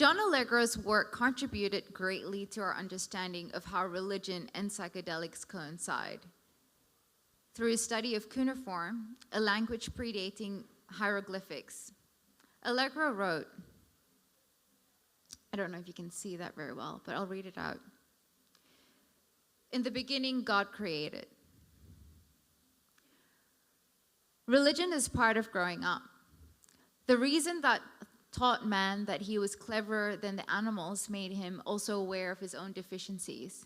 John Allegro's work contributed greatly to our understanding of how religion and psychedelics coincide. Through his study of cuneiform, a language predating hieroglyphics, Allegro wrote, I don't know if you can see that very well, but I'll read it out. In the beginning, God created. Religion is part of growing up. The reason that taught man that he was cleverer than the animals made him also aware of his own deficiencies.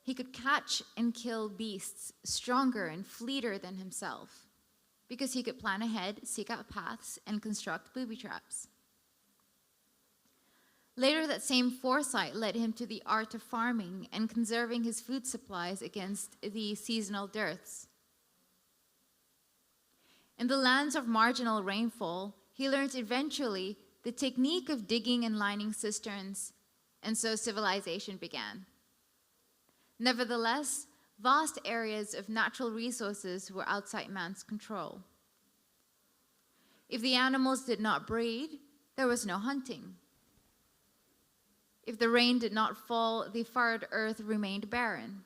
He could catch and kill beasts stronger and fleeter than himself because he could plan ahead, seek out paths, and construct booby traps. Later, that same foresight led him to the art of farming and conserving his food supplies against the seasonal dearths. In the lands of marginal rainfall, he learned eventually the technique of digging and lining cisterns, and so civilization began. Nevertheless, vast areas of natural resources were outside man's control. If the animals did not breed, there was no hunting. If the rain did not fall, the furrowed earth remained barren.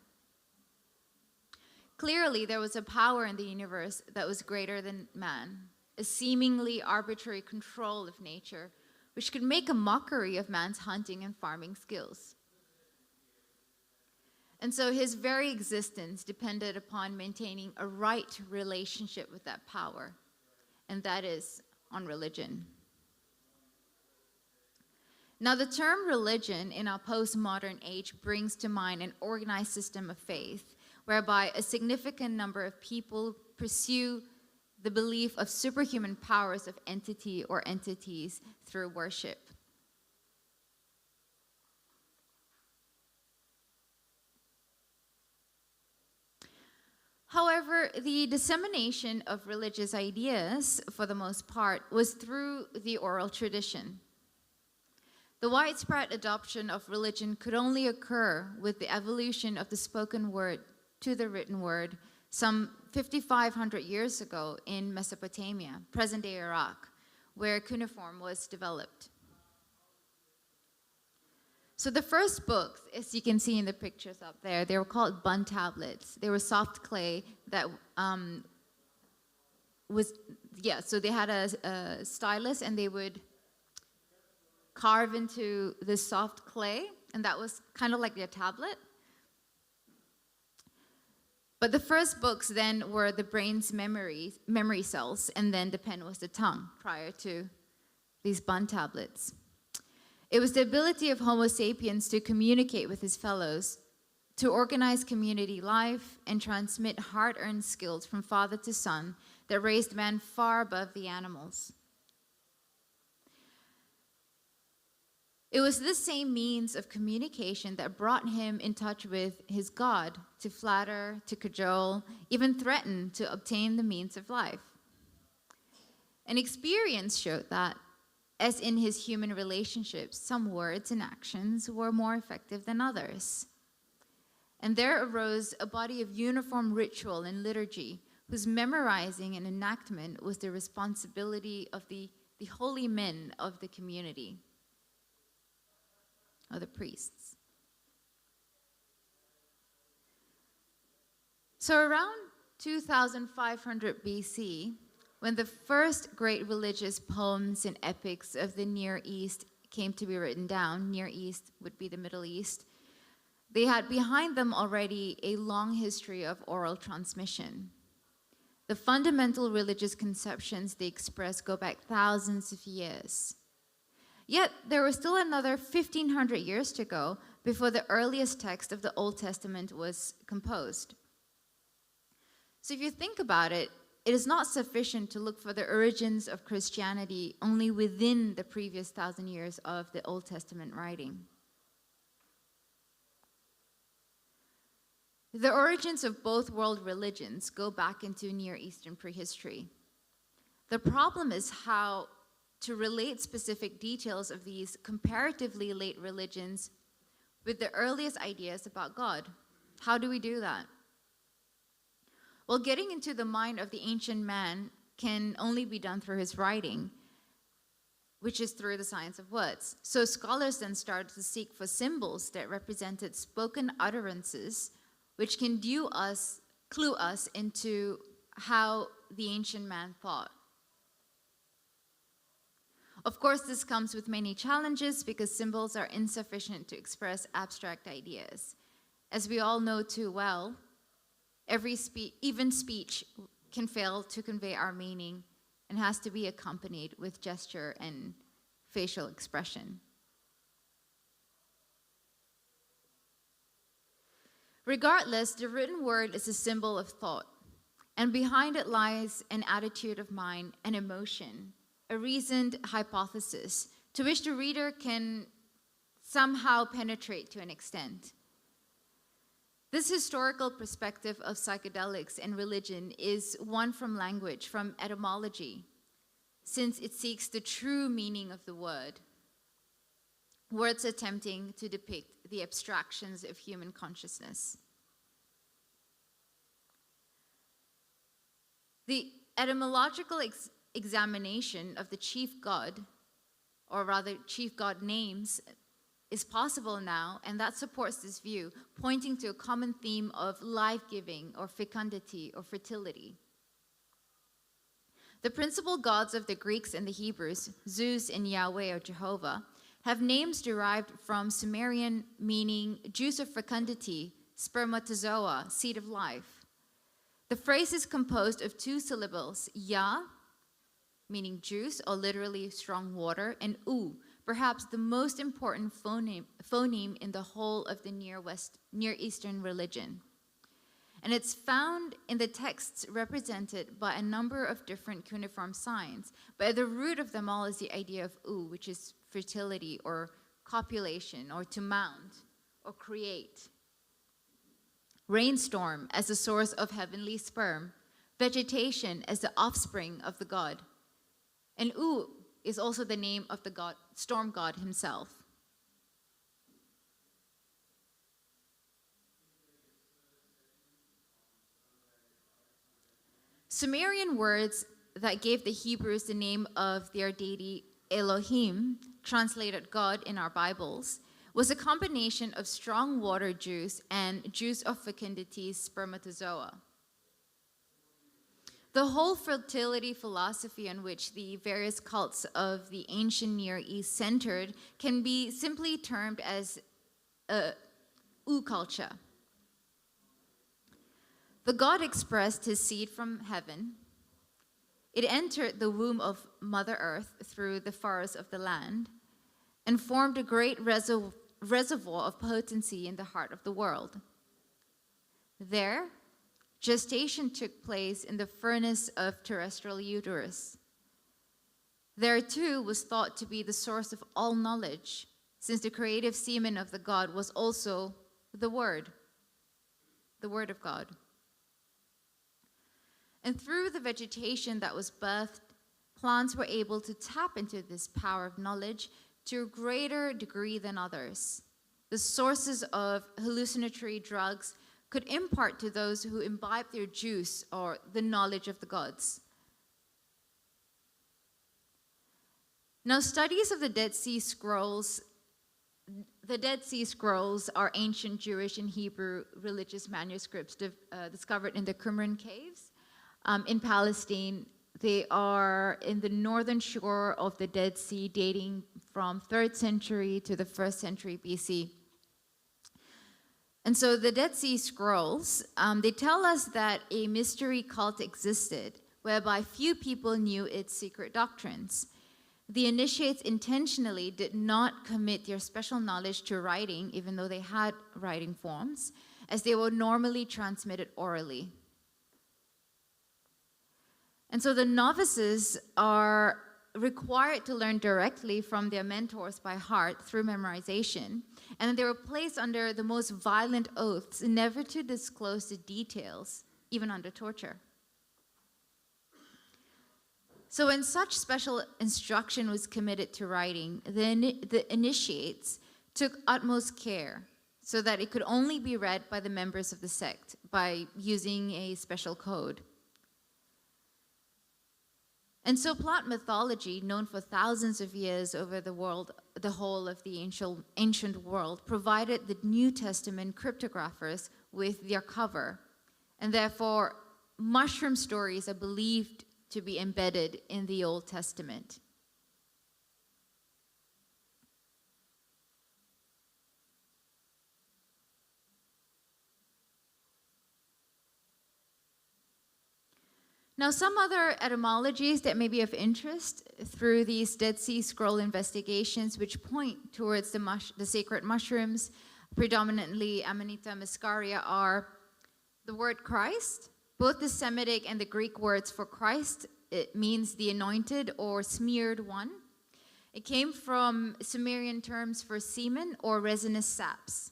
Clearly, there was a power in the universe that was greater than man, a seemingly arbitrary control of nature, which could make a mockery of man's hunting and farming skills. And so his very existence depended upon maintaining a right relationship with that power, and that is on religion. Now, the term religion in our postmodern age brings to mind an organized system of faith, whereby a significant number of people pursue the belief of superhuman powers of entity or entities through worship. However, the dissemination of religious ideas, for the most part, was through the oral tradition. The widespread adoption of religion could only occur with the evolution of the spoken word to the written word some 5,500 years ago in Mesopotamia, present-day Iraq, where cuneiform was developed. So the first books, as you can see in the pictures up there, they were called bun tablets. They were soft clay that so they had a stylus and they would carve into this soft clay, and that was kind of like their tablet. But the first books then were the brain's memory cells, and then the pen was the tongue prior to these bun tablets. It was the ability of Homo sapiens to communicate with his fellows, to organize community life, and transmit hard-earned skills from father to son that raised man far above the animals. It was this same means of communication that brought him in touch with his God, to flatter, to cajole, even threaten to obtain the means of life. And experience showed that, as in his human relationships, some words and actions were more effective than others. And there arose a body of uniform ritual and liturgy, whose memorizing and enactment was the responsibility of the holy men of the community, of the priests. So around 2500 BC, when the first great religious poems and epics of the Near East came to be written down, Near East would be the Middle East, they had behind them already a long history of oral transmission. The fundamental religious conceptions they express go back thousands of years. Yet there was still another 1,500 years to go before the earliest text of the Old Testament was composed. So if you think about it, it is not sufficient to look for the origins of Christianity only within the previous 1,000 years of the Old Testament writing. The origins of both world religions go back into Near Eastern prehistory. The problem is how to relate specific details of these comparatively late religions with the earliest ideas about God. How do we do that? Well, getting into the mind of the ancient man can only be done through his writing. which is through the science of words. So scholars then started to seek for symbols that represented spoken utterances, which can clue us into how the ancient man thought. Of course, this comes with many challenges because symbols are insufficient to express abstract ideas. As we all know too well, even speech can fail to convey our meaning and has to be accompanied with gesture and facial expression. Regardless, the written word is a symbol of thought, and behind it lies an attitude of mind, an emotion, a reasoned hypothesis to which the reader can somehow penetrate to an extent. This historical perspective of psychedelics and religion is one from language, from etymology, since it seeks the true meaning of the word, words attempting to depict the abstractions of human consciousness. The etymological examination of the chief god, or rather chief god names, is possible now, and that supports this view, pointing to a common theme of life-giving or fecundity or fertility. The principal gods of the Greeks and the Hebrews, Zeus and Yahweh or Jehovah, have names derived from Sumerian meaning juice of fecundity, spermatozoa, seed of life. The phrase is composed of two syllables, ya, meaning juice or literally strong water, and u, perhaps the most important phoneme in the whole of the Near Eastern religion. And it's found in the texts represented by a number of different cuneiform signs, but at the root of them all is the idea of u, which is fertility or copulation or to mount or create. Rainstorm as the source of heavenly sperm, vegetation as the offspring of the god. And u is also the name of the god, storm god himself. Sumerian words that gave the Hebrews the name of their deity Elohim, translated God in our Bibles, was a combination of strong water juice and juice of fecundity, spermatozoa. The whole fertility philosophy on which the various cults of the ancient Near East centered can be simply termed as U culture. The god expressed his seed from heaven. It entered the womb of Mother Earth through the furrows of the land and formed a great reservoir of potency in the heart of the world. There, gestation took place in the furnace of terrestrial uterus. There, too, was thought to be the source of all knowledge, since the creative semen of the god was also the Word of God. And through the vegetation that was birthed, plants were able to tap into this power of knowledge to a greater degree than others. The sources of hallucinatory drugs could impart to those who imbibed their juice or the knowledge of the gods. Now, studies of the Dead Sea Scrolls are ancient Jewish and Hebrew religious manuscripts discovered in the Qumran caves in Palestine. They are in the northern shore of the Dead Sea, dating from 3rd century to the 1st century BC. And so the Dead Sea Scrolls, they tell us that a mystery cult existed, whereby few people knew its secret doctrines. The initiates intentionally did not commit their special knowledge to writing, even though they had writing forms, as they were normally transmitted orally. And so the novices are required to learn directly from their mentors by heart through memorization, and they were placed under the most violent oaths, never to disclose the details, even under torture. So when such special instruction was committed to writing, the initiates took utmost care so that it could only be read by the members of the sect by using a special code. And so plant mythology, known for thousands of years over the world, the whole of the ancient world, provided the New Testament cryptographers with their cover. And therefore, mushroom stories are believed to be embedded in the Old Testament. Now, some other etymologies that may be of interest through these Dead Sea Scroll investigations, which point towards the sacred mushrooms, predominantly Amanita muscaria, are the word Christ. Both the Semitic and the Greek words for Christ, it means the anointed or smeared one. It came from Sumerian terms for semen or resinous saps.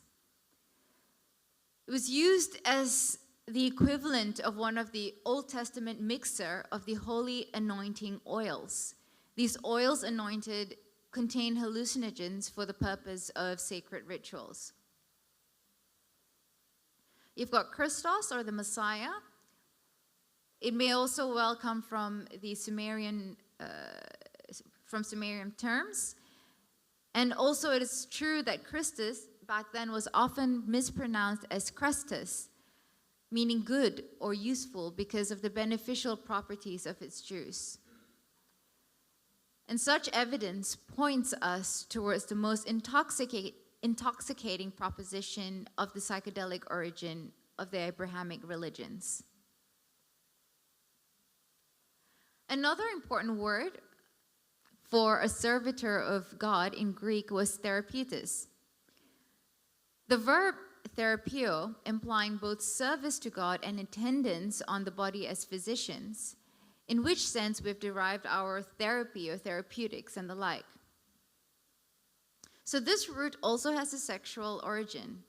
It was used as the equivalent of one of the Old Testament mixer of the holy anointing oils. These oils anointed contain hallucinogens for the purpose of sacred rituals. You've got Christos, or the Messiah. It may also well come from the Sumerian terms. And also it is true that Christus back then was often mispronounced as Christus, meaning good or useful because of the beneficial properties of its juice. And such evidence points us towards the most intoxicating proposition of the psychedelic origin of the Abrahamic religions. Another important word for a servitor of God in Greek was therapeutis. The verb therapeo, implying both service to God and attendance on the body as physicians, in which sense we've derived our therapy or therapeutics and the like. So this root also has a sexual origin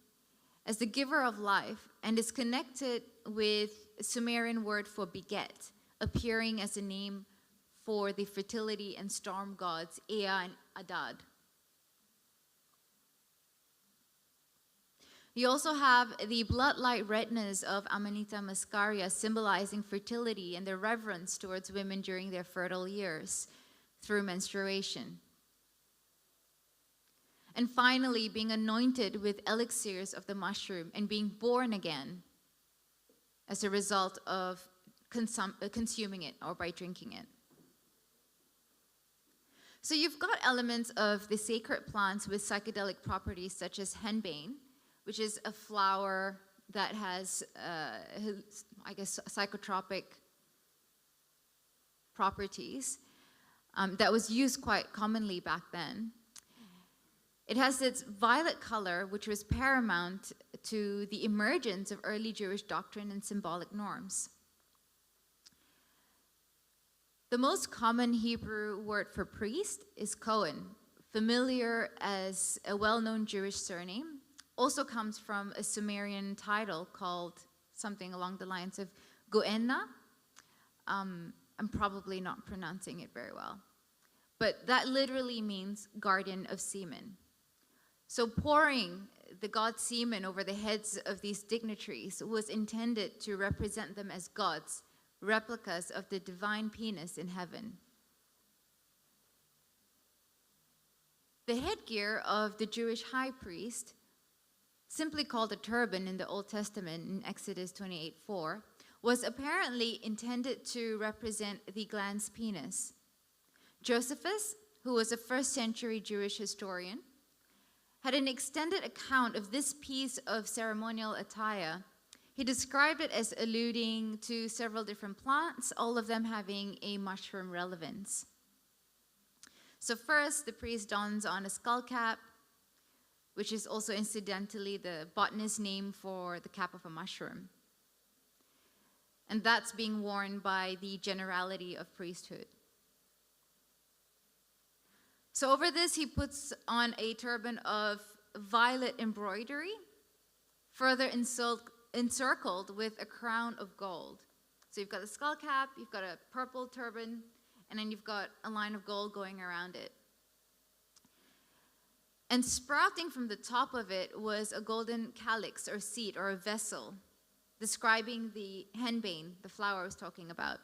as the giver of life and is connected with a Sumerian word for beget, appearing as a name for the fertility and storm gods Ea and Adad. You also have the blood-like redness of Amanita muscaria, symbolizing fertility and the reverence towards women during their fertile years through menstruation. And finally, being anointed with elixirs of the mushroom and being born again as a result of consuming it or by drinking it. So you've got elements of the sacred plants with psychedelic properties such as henbane, which is a flower that has, psychotropic properties that was used quite commonly back then. It has its violet color, which was paramount to the emergence of early Jewish doctrine and symbolic norms. The most common Hebrew word for priest is Cohen, familiar as a well-known Jewish surname. Also comes from a Sumerian title called something along the lines of Goenna. I'm probably not pronouncing it very well. But that literally means guardian of semen. So pouring the god's semen over the heads of these dignitaries was intended to represent them as gods, replicas of the divine penis in heaven. The headgear of the Jewish high priest, simply called a turban in the Old Testament in Exodus 28:4, was apparently intended to represent the glans penis. Josephus, who was a first-century Jewish historian, had an extended account of this piece of ceremonial attire. He described it as alluding to several different plants, all of them having a mushroom relevance. So first, the priest dons on a skull cap, which is also incidentally the botanist name for the cap of a mushroom. And that's being worn by the generality of priesthood. So over this, he puts on a turban of violet embroidery, further encircled with a crown of gold. So you've got the skull cap, you've got a purple turban, and then you've got a line of gold going around it. And sprouting from the top of it was a golden calyx or seed or a vessel, describing the henbane, the flower I was talking about.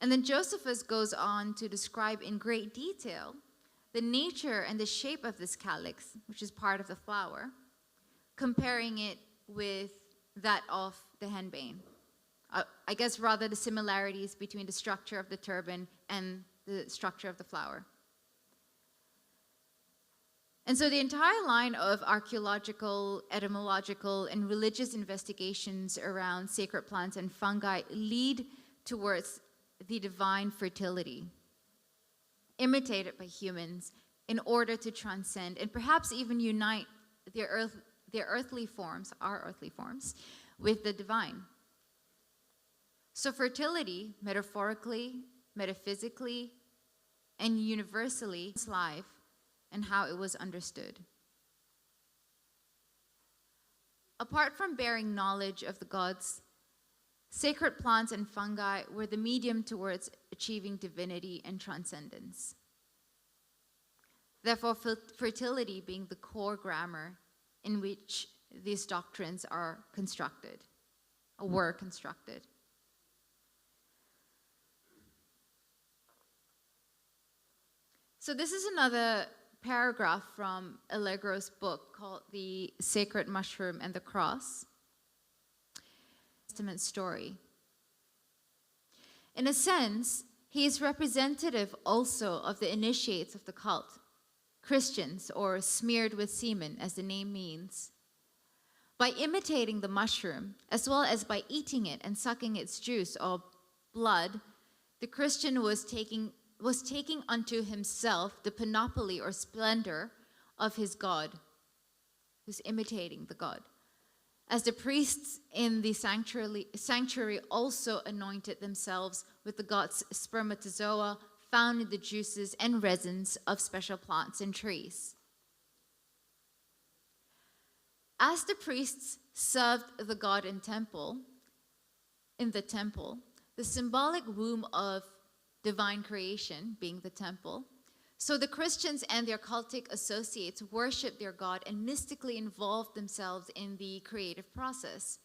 And then Josephus goes on to describe in great detail the nature and the shape of this calyx, which is part of the flower, comparing it with that of the henbane. I guess rather the similarities between the structure of the turban and the structure of the flower. And so the entire line of archaeological, etymological, and religious investigations around sacred plants and fungi lead towards the divine fertility, imitated by humans in order to transcend and perhaps even unite their earthly forms, our earthly forms, with the divine. So fertility, metaphorically, metaphysically, and universally, is life and how it was understood. Apart from bearing knowledge of the gods, sacred plants and fungi were the medium towards achieving divinity and transcendence. Therefore, fertility being the core grammar in which these doctrines are constructed, or were constructed. So this is another paragraph from Allegro's book called The Sacred Mushroom and the Cross. Testament story. In a sense, he is representative also of the initiates of the cult, Christians, or smeared with semen, as the name means. By imitating the mushroom, as well as by eating it and sucking its juice or blood, the Christian was taking unto himself the panoply or splendor of his God, who's imitating the God. As the priests in the sanctuary also anointed themselves with the god's spermatozoa found in the juices and resins of special plants and trees. As the priests served the god in the temple, the symbolic womb of divine creation being the temple, so the Christians and their cultic associates worshiped their God and mystically involved themselves in the creative process.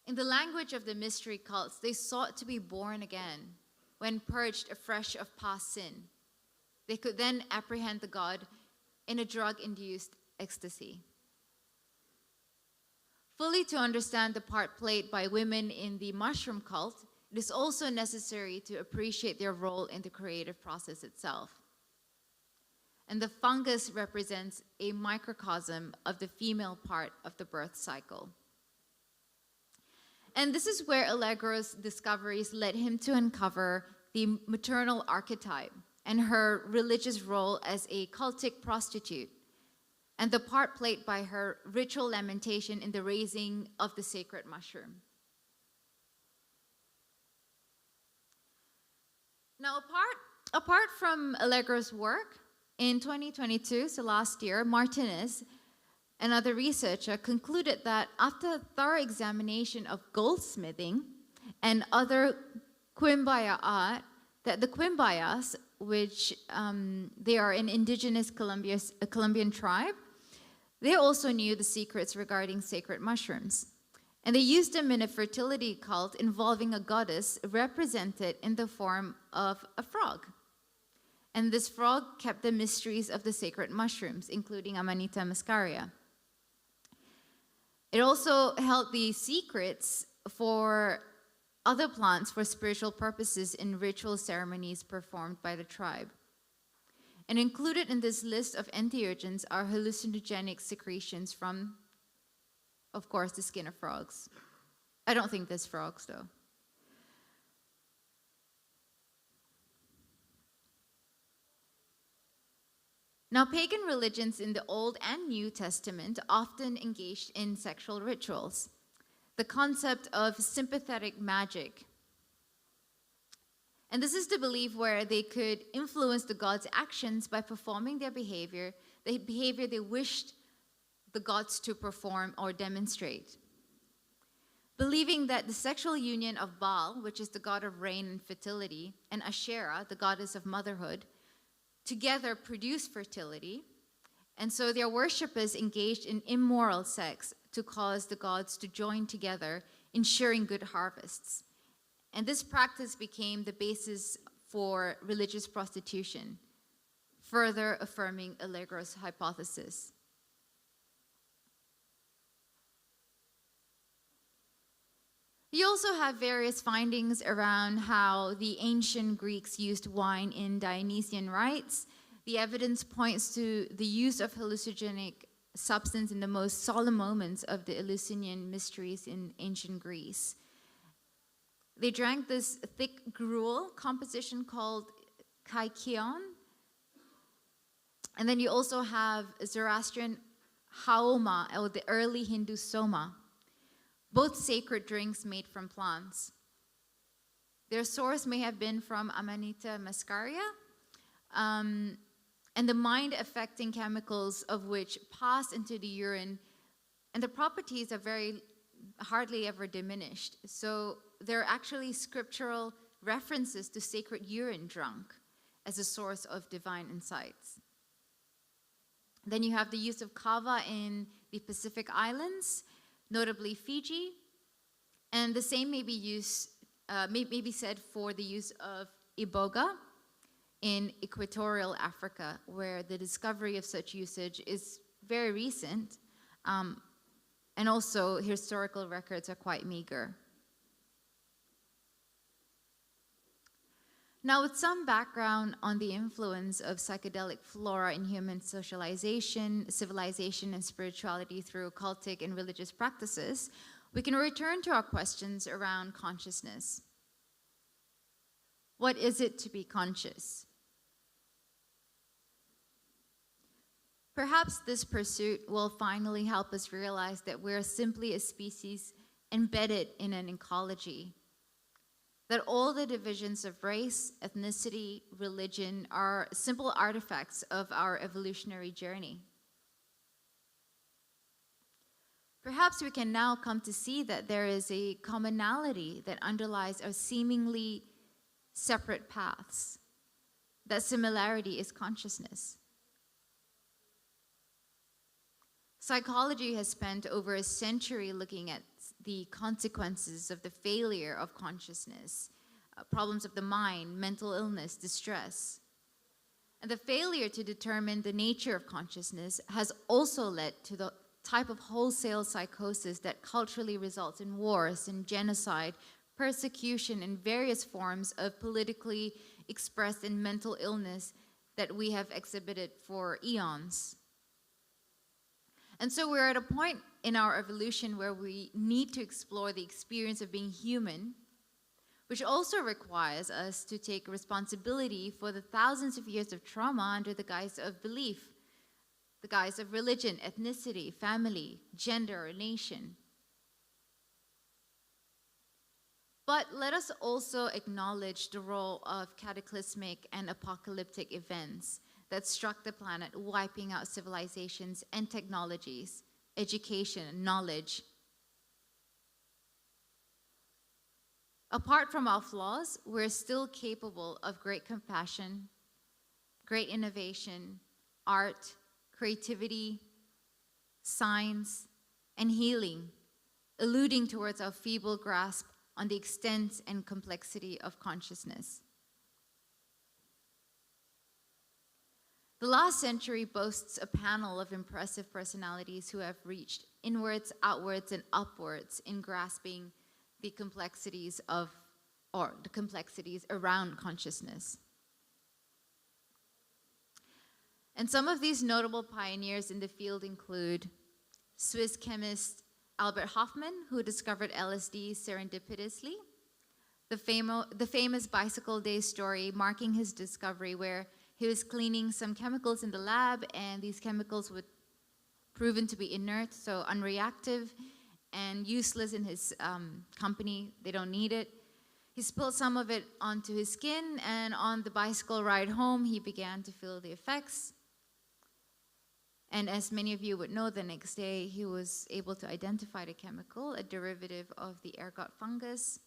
In the language of the mystery cults, they sought to be born again when purged afresh of past sin. They could then apprehend the God in a drug-induced ecstasy. Fully to understand the part played by women in the mushroom cult, it is also necessary to appreciate their role in the creative process itself. And the fungus represents a microcosm of the female part of the birth cycle. And this is where Allegro's discoveries led him to uncover the maternal archetype and her religious role as a cultic prostitute, and the part played by her ritual lamentation in the raising of the sacred mushroom. Now, apart from Allegro's work, in 2022, so last year, Martinez, another researcher, concluded that after a thorough examination of goldsmithing and other quimbaya art, that the quimbayas, which they are an indigenous Colombian tribe, they also knew the secrets regarding sacred mushrooms. And they used them in a fertility cult involving a goddess represented in the form of a frog. And this frog kept the mysteries of the sacred mushrooms, including Amanita muscaria. It also held the secrets for other plants for spiritual purposes in ritual ceremonies performed by the tribe. And included in this list of entheogens are hallucinogenic secretions from, of course, the skin of frogs. I don't think there's frogs, though. Now, pagan religions in the Old and New Testament often engaged in sexual rituals. The concept of sympathetic magic. And this is the belief where they could influence the gods' actions by performing their behavior, the behavior they wished the gods to perform or demonstrate. Believing that the sexual union of Baal, which is the god of rain and fertility, and Asherah, the goddess of motherhood, together produce fertility, and so their worshippers engaged in immoral sex to cause the gods to join together, ensuring good harvests. And this practice became the basis for religious prostitution, further affirming Allegro's hypothesis. You also have various findings around how the ancient Greeks used wine in Dionysian rites. The evidence points to the use of hallucinogenic substance in the most solemn moments of the Eleusinian mysteries in ancient Greece. They drank this thick gruel composition called kaikion. And then you also have Zoroastrian haoma, or the early Hindu soma, both sacred drinks made from plants. Their source may have been from Amanita muscaria, and the mind-affecting chemicals of which pass into the urine, and the properties are very hardly ever diminished. So there are actually scriptural references to sacred urine drunk as a source of divine insights. Then you have the use of kava in the Pacific Islands, notably Fiji, and the same may be said for the use of iboga in equatorial Africa, where the discovery of such usage is very recent, and also historical records are quite meager. Now, with some background on the influence of psychedelic flora in human socialization, civilization, and spirituality through occultic and religious practices, we can return to our questions around consciousness. What is it to be conscious? Perhaps this pursuit will finally help us realize that we're simply a species embedded in an ecology, that all the divisions of race, ethnicity, religion are simple artifacts of our evolutionary journey. Perhaps we can now come to see that there is a commonality that underlies our seemingly separate paths. That similarity is consciousness. Psychology has spent over a century looking at the consequences of the failure of consciousness, problems of the mind, mental illness, distress. And the failure to determine the nature of consciousness has also led to the type of wholesale psychosis that culturally results in wars and genocide, persecution, and various forms of politically expressed and mental illness that we have exhibited for eons. And so we're at a point in our evolution where we need to explore the experience of being human, which also requires us to take responsibility for the thousands of years of trauma under the guise of belief, the guise of religion, ethnicity, family, gender, or nation. But let us also acknowledge the role of cataclysmic and apocalyptic events that struck the planet, wiping out civilizations and technologies, education, and knowledge. Apart from our flaws, we're still capable of great compassion, great innovation, art, creativity, science, and healing, alluding towards our feeble grasp on the extent and complexity of consciousness. The last century boasts a panel of impressive personalities who have reached inwards, outwards, and upwards in grasping the complexities around consciousness. And some of these notable pioneers in the field include Swiss chemist Albert Hofmann, who discovered LSD serendipitously, the famous bicycle day story marking his discovery, where he was cleaning some chemicals in the lab, and these chemicals would proven to be inert, so unreactive and useless in his company. They don't need it. He spilled some of it onto his skin, and on the bicycle ride home, he began to feel the effects. And as many of you would know, the next day, he was able to identify the chemical, a derivative of the ergot fungus,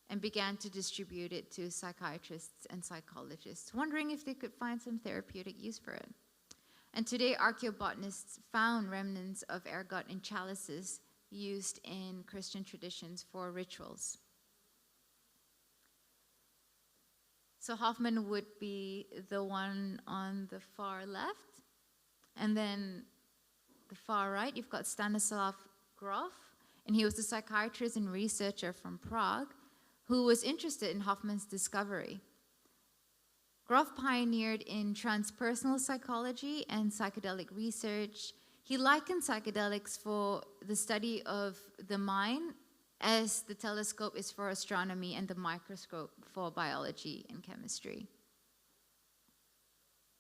and began to distribute it to psychiatrists and psychologists, wondering if they could find some therapeutic use for it. And today, archaeobotanists found remnants of ergot in chalices used in Christian traditions for rituals. So Hoffman would be the one on the far left. And then the far right, you've got Stanislav Grof. And he was a psychiatrist and researcher from Prague who was interested in Hoffman's discovery. Grof pioneered in transpersonal psychology and psychedelic research. He likened psychedelics for the study of the mind as the telescope is for astronomy and the microscope for biology and chemistry.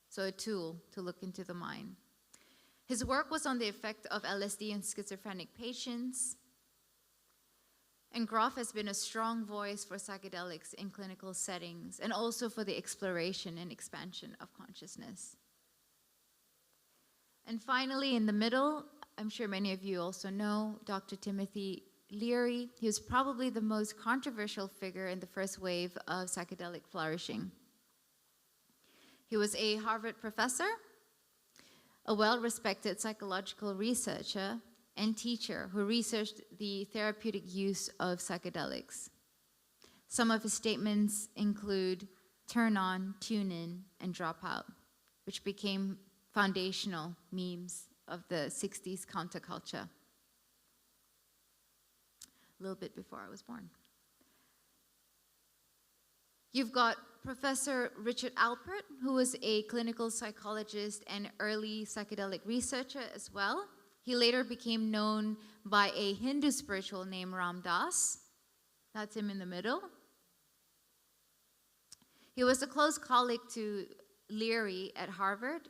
So a tool to look into the mind. His work was on the effect of LSD in schizophrenic patients. And Grof has been a strong voice for psychedelics in clinical settings and also for the exploration and expansion of consciousness. And finally, in the middle, I'm sure many of you also know Dr. Timothy Leary. He was probably the most controversial figure in the first wave of psychedelic flourishing. He was a Harvard professor, a well-respected psychological researcher, and teacher who researched the therapeutic use of psychedelics. Some of his statements include turn on, tune in, and drop out, which became foundational memes of the 60s counterculture. A little bit before I was born. You've got Professor Richard Alpert, who was a clinical psychologist and early psychedelic researcher as well. He later became known by a Hindu spiritual named Ram Dass. That's him in the middle. He was a close colleague to Leary at Harvard,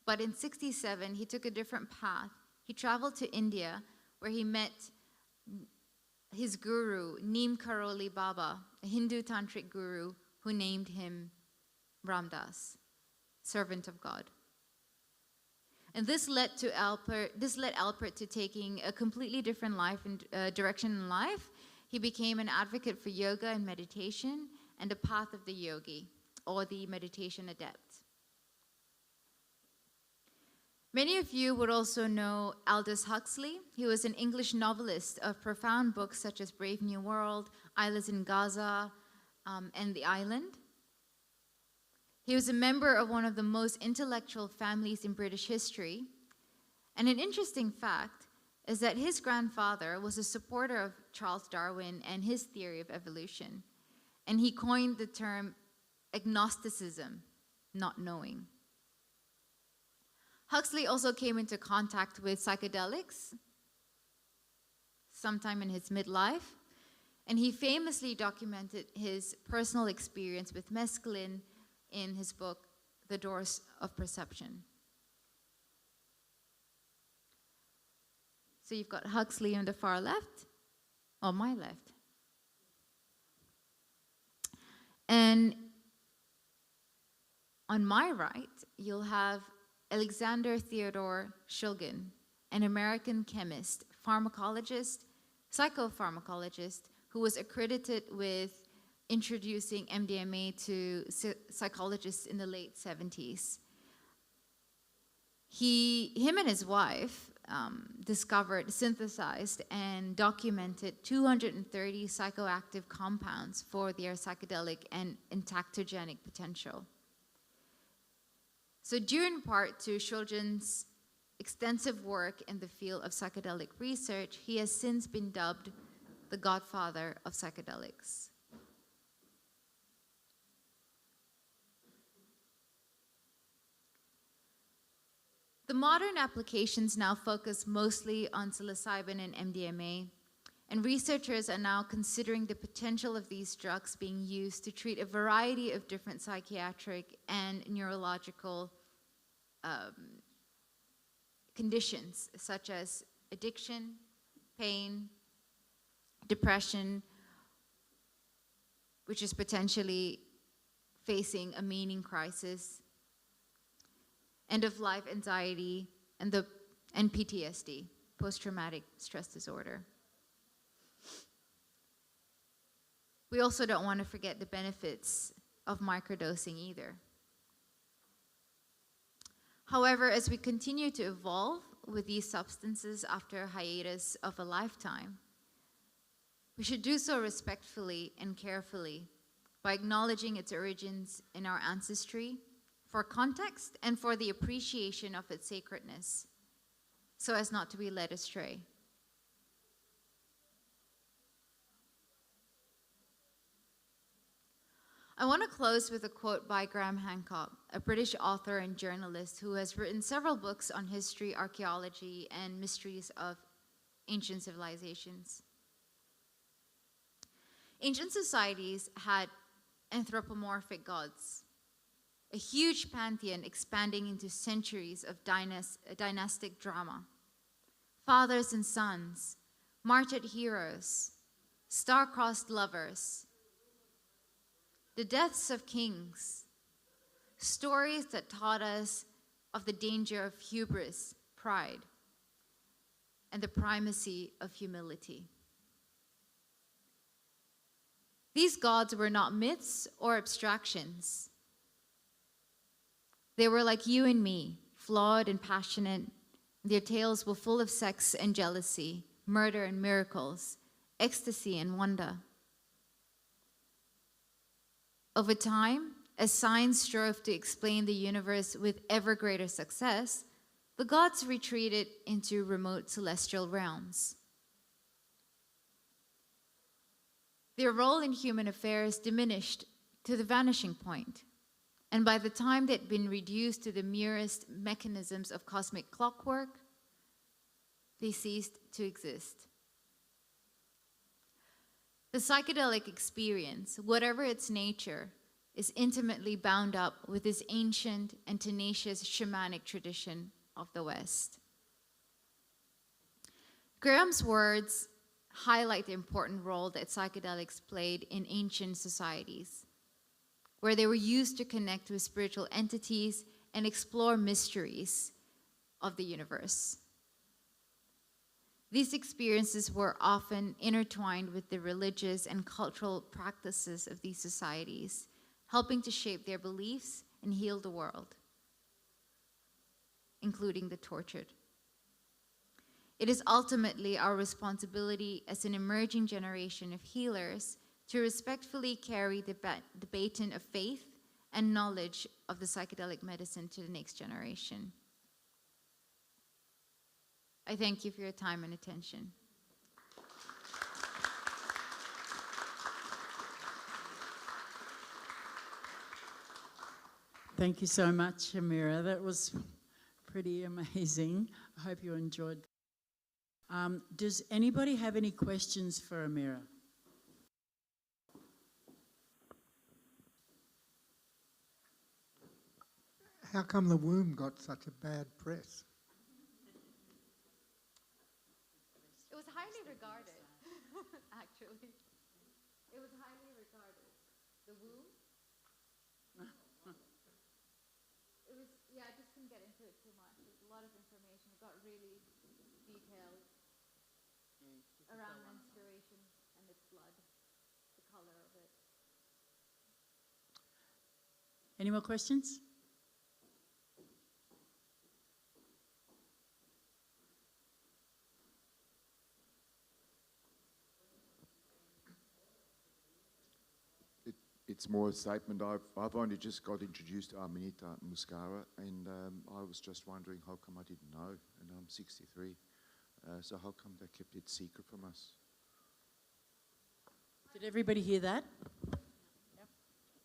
but in '67 he took a different path. He traveled to India where he met his guru, Neem Karoli Baba, a Hindu tantric guru who named him Ram Dass, servant of God. And this led Alpert to taking a completely different direction in life. He became an advocate for yoga and meditation and the path of the yogi, or the meditation adept. Many of you would also know Aldous Huxley. He was an English novelist of profound books such as Brave New World, Islands in Gaza, and The Island. He was a member of one of the most intellectual families in British history. And an interesting fact is that his grandfather was a supporter of Charles Darwin and his theory of evolution. And he coined the term agnosticism, not knowing. Huxley also came into contact with psychedelics sometime in his midlife, and he famously documented his personal experience with mescaline in his book, The Doors of Perception. So you've got Huxley on the far left, or my left. And on my right, you'll have Alexander Theodore Shulgin, an American chemist, pharmacologist, psychopharmacologist, who was accredited with introducing MDMA to psychologists in the late 70s. Him and his wife discovered, synthesized, and documented 230 psychoactive compounds for their psychedelic and entactogenic potential. So due in part to Shulgin's extensive work in the field of psychedelic research, he has since been dubbed the godfather of psychedelics. The modern applications now focus mostly on psilocybin and MDMA, and researchers are now considering the potential of these drugs being used to treat a variety of different psychiatric and neurological conditions, such as addiction, pain, depression, which is potentially facing a meaning crisis, end-of-life anxiety, and PTSD, post-traumatic stress disorder. We also don't want to forget the benefits of microdosing either. However, as we continue to evolve with these substances after a hiatus of a lifetime, we should do so respectfully and carefully, by acknowledging its origins in our ancestry, for context, and for the appreciation of its sacredness, so as not to be led astray. I want to close with a quote by Graham Hancock, a British author and journalist who has written several books on history, archaeology, and mysteries of ancient civilizations. Ancient societies had anthropomorphic gods, a huge pantheon expanding into centuries of dynastic drama. Fathers and sons, martyred heroes, star-crossed lovers, the deaths of kings, stories that taught us of the danger of hubris, pride, and the primacy of humility. These gods were not myths or abstractions. They were like you and me, flawed and passionate. Their tales were full of sex and jealousy, murder and miracles, ecstasy and wonder. Over time, as science strove to explain the universe with ever greater success, the gods retreated into remote celestial realms. Their role in human affairs diminished to the vanishing point, and by the time they'd been reduced to the merest mechanisms of cosmic clockwork, they ceased to exist. The psychedelic experience, whatever its nature, is intimately bound up with this ancient and tenacious shamanic tradition of the West. Graham's words highlight the important role that psychedelics played in ancient societies, where they were used to connect with spiritual entities and explore mysteries of the universe. These experiences were often intertwined with the religious and cultural practices of these societies, helping to shape their beliefs and heal the world, including the tortured. It is ultimately our responsibility as an emerging generation of healers to respectfully carry the baton of faith and knowledge of the psychedelic medicine to the next generation. I thank you for your time and attention. Thank you so much, Amirah. That was pretty amazing. I hope you enjoyed. Does anybody have any questions for Amirah? How come the womb got such a bad press? It was highly regarded, actually. It was highly regarded. The womb? It was, yeah, I just couldn't get into it too much. There's a lot of information. It got really detailed around menstruation and its blood, the color of it. Any more questions? It's more a statement. I've only just got introduced to Amanita Muscara, and I was just wondering how come I didn't know, and I'm 63. So how come they kept it secret from us? Did everybody hear that? Yep.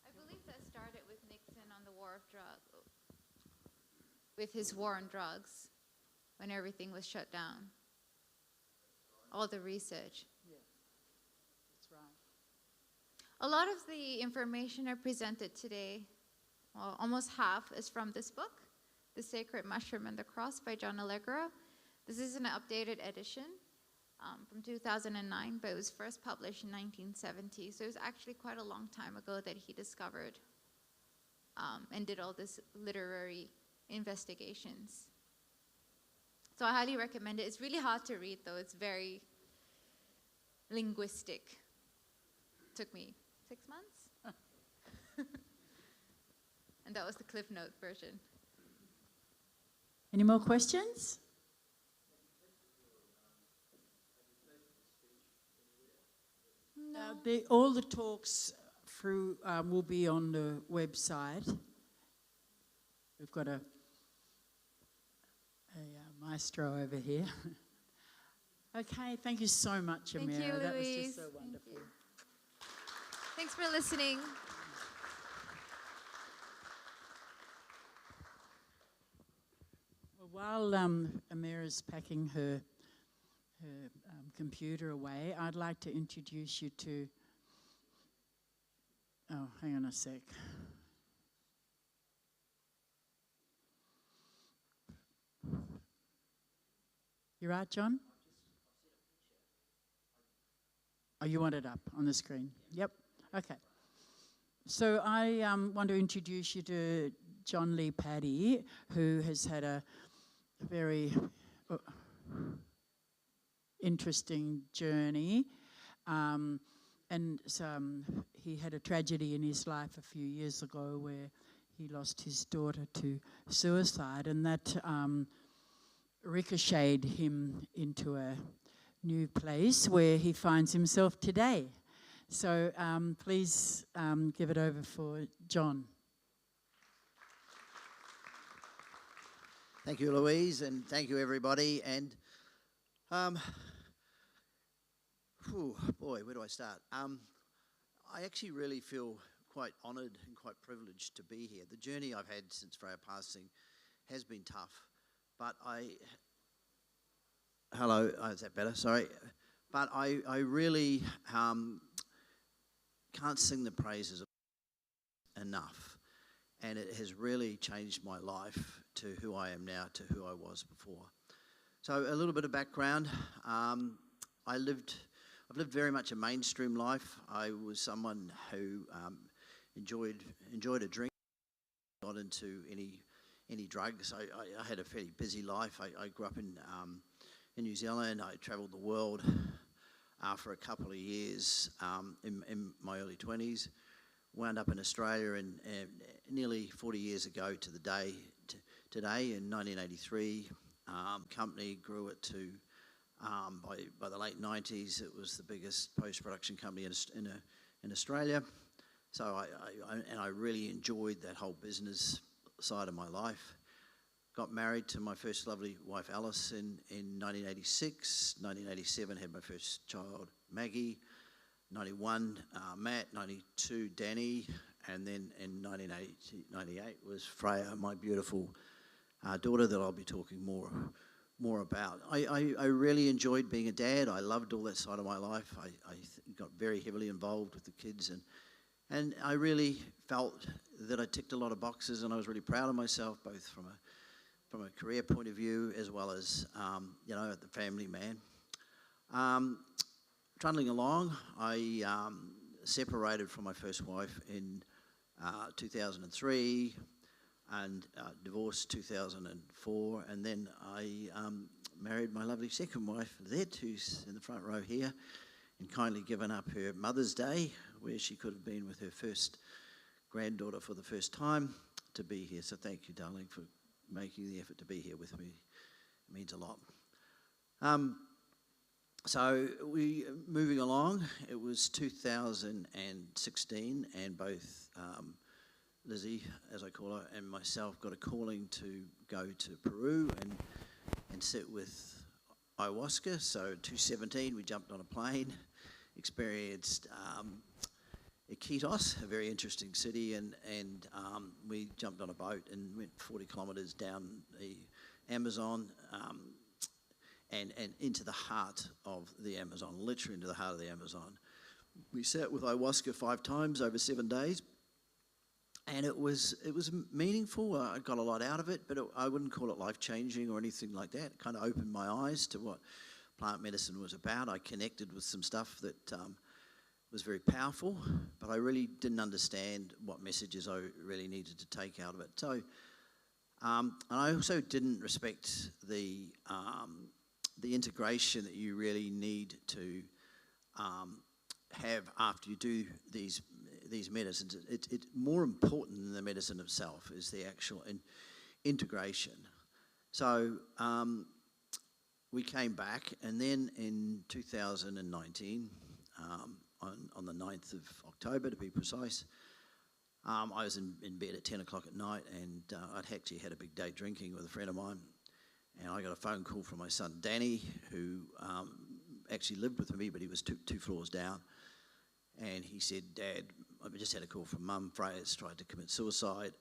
I believe that started with Nixon on the war of drugs, with his war on drugs, when everything was shut down. All the research. Yeah, that's right. A lot of the information I presented today, well, almost half is from this book, The Sacred Mushroom and the Cross by John Allegra. This is an updated edition from 2009, but it was first published in 1970. So it was actually quite a long time ago that he discovered and did all this literary investigations. So I highly recommend it. It's really hard to read, though. It's very linguistic. Took me 6 months. And that was the Cliff Note version. Any more questions? No. All the talks through will be on the website. We've got a maestro over here. Okay, thank you so much, Amirah. Thank you, That was Louise. just so Thank wonderful. you. Thanks for listening. Well, while Amirah's packing her computer away, I'd like to introduce you to. Oh, hang on a sec. You right, John? Oh, you want it up on the screen? Yep. Okay. So I want to introduce you to John Lee Paddy, who has had a very interesting journey. And he had a tragedy in his life a few years ago where he lost his daughter to suicide, and that ricocheted him into a new place where he finds himself today. So please give it over for John. Thank you, Louise, and thank you, everybody. And, boy, where do I start? I actually really feel quite honoured and quite privileged to be here. The journey I've had since Freya passing has been tough, but hello, is that better? Sorry. But I really can't sing the praises enough. And it has really changed my life to who I am now, to who I was before. So a little bit of background. I've lived very much a mainstream life. I was someone who enjoyed a drink, got into any drugs. I had a fairly busy life. I grew up in New Zealand. I travelled the world for a couple of years in my early 20s. Wound up in Australia and nearly 40 years ago to the day today in 1983. Company grew it to by the late 90s it was the biggest post-production company in Australia. So I really enjoyed that whole business side of my life. Got married to my first lovely wife Alice in 1986. 1987 had my first child Maggie. 91 Matt, 92 Danny, and then in 1998 was Freya, my beautiful daughter that I'll be talking more about. I really enjoyed being a dad. I loved all that side of my life. I got very heavily involved with the kids, and I really felt that I ticked a lot of boxes, and I was really proud of myself, both from a career point of view as well as the family man. Trundling along, I separated from my first wife in 2003 and divorced 2004, and then I married my lovely second wife, Led, who's in the front row here, and kindly given up her Mother's Day, where she could have been with her first granddaughter for the first time, to be here. So thank you, darling, for making the effort to be here with me. It means a lot. So moving along, it was 2016, and both Lizzie, as I call her, and myself got a calling to go to Peru and sit with ayahuasca. So 2017, we jumped on a plane, experienced Iquitos, a very interesting city, and we jumped on a boat and went 40 kilometres down the Amazon, and into the heart of the Amazon, literally into the heart of the Amazon. We sat with ayahuasca 5 times over 7 days, and it was meaningful. I got a lot out of it, but I wouldn't call it life-changing or anything like that. It kind of opened my eyes to what plant medicine was about. I connected with some stuff that was very powerful, but I really didn't understand what messages I really needed to take out of it. So, and I also didn't respect the integration that you really need to have after you do these medicines. It's more important than the medicine itself is the actual integration. So we came back, and then in 2019, on the 9th of October, to be precise. I was in bed at 10 o'clock at night, and I'd actually had a big day drinking with a friend of mine, and I got a phone call from my son Danny, who actually lived with me, but he was two floors down, and he said, "Dad, I just had a call from Mum. Freya's tried to commit suicide,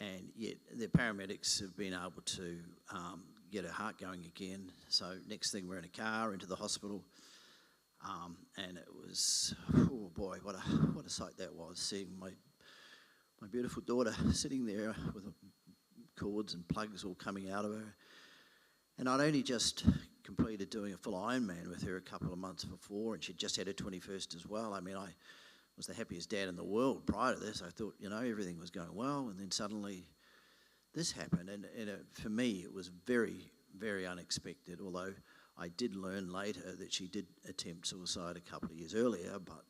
and yet the paramedics have been able to get her heart going again. So next thing, we're in a car into the hospital." And it was, oh boy, what a sight that was, seeing my beautiful daughter sitting there with cords and plugs all coming out of her. And I'd only just completed doing a full Ironman with her a couple of months before, and she'd just had her 21st as well. I mean, I was the happiest dad in the world prior to this. I thought, everything was going well, and then suddenly this happened. And for me, it was very, very unexpected, although I did learn later that she did attempt suicide a couple of years earlier, but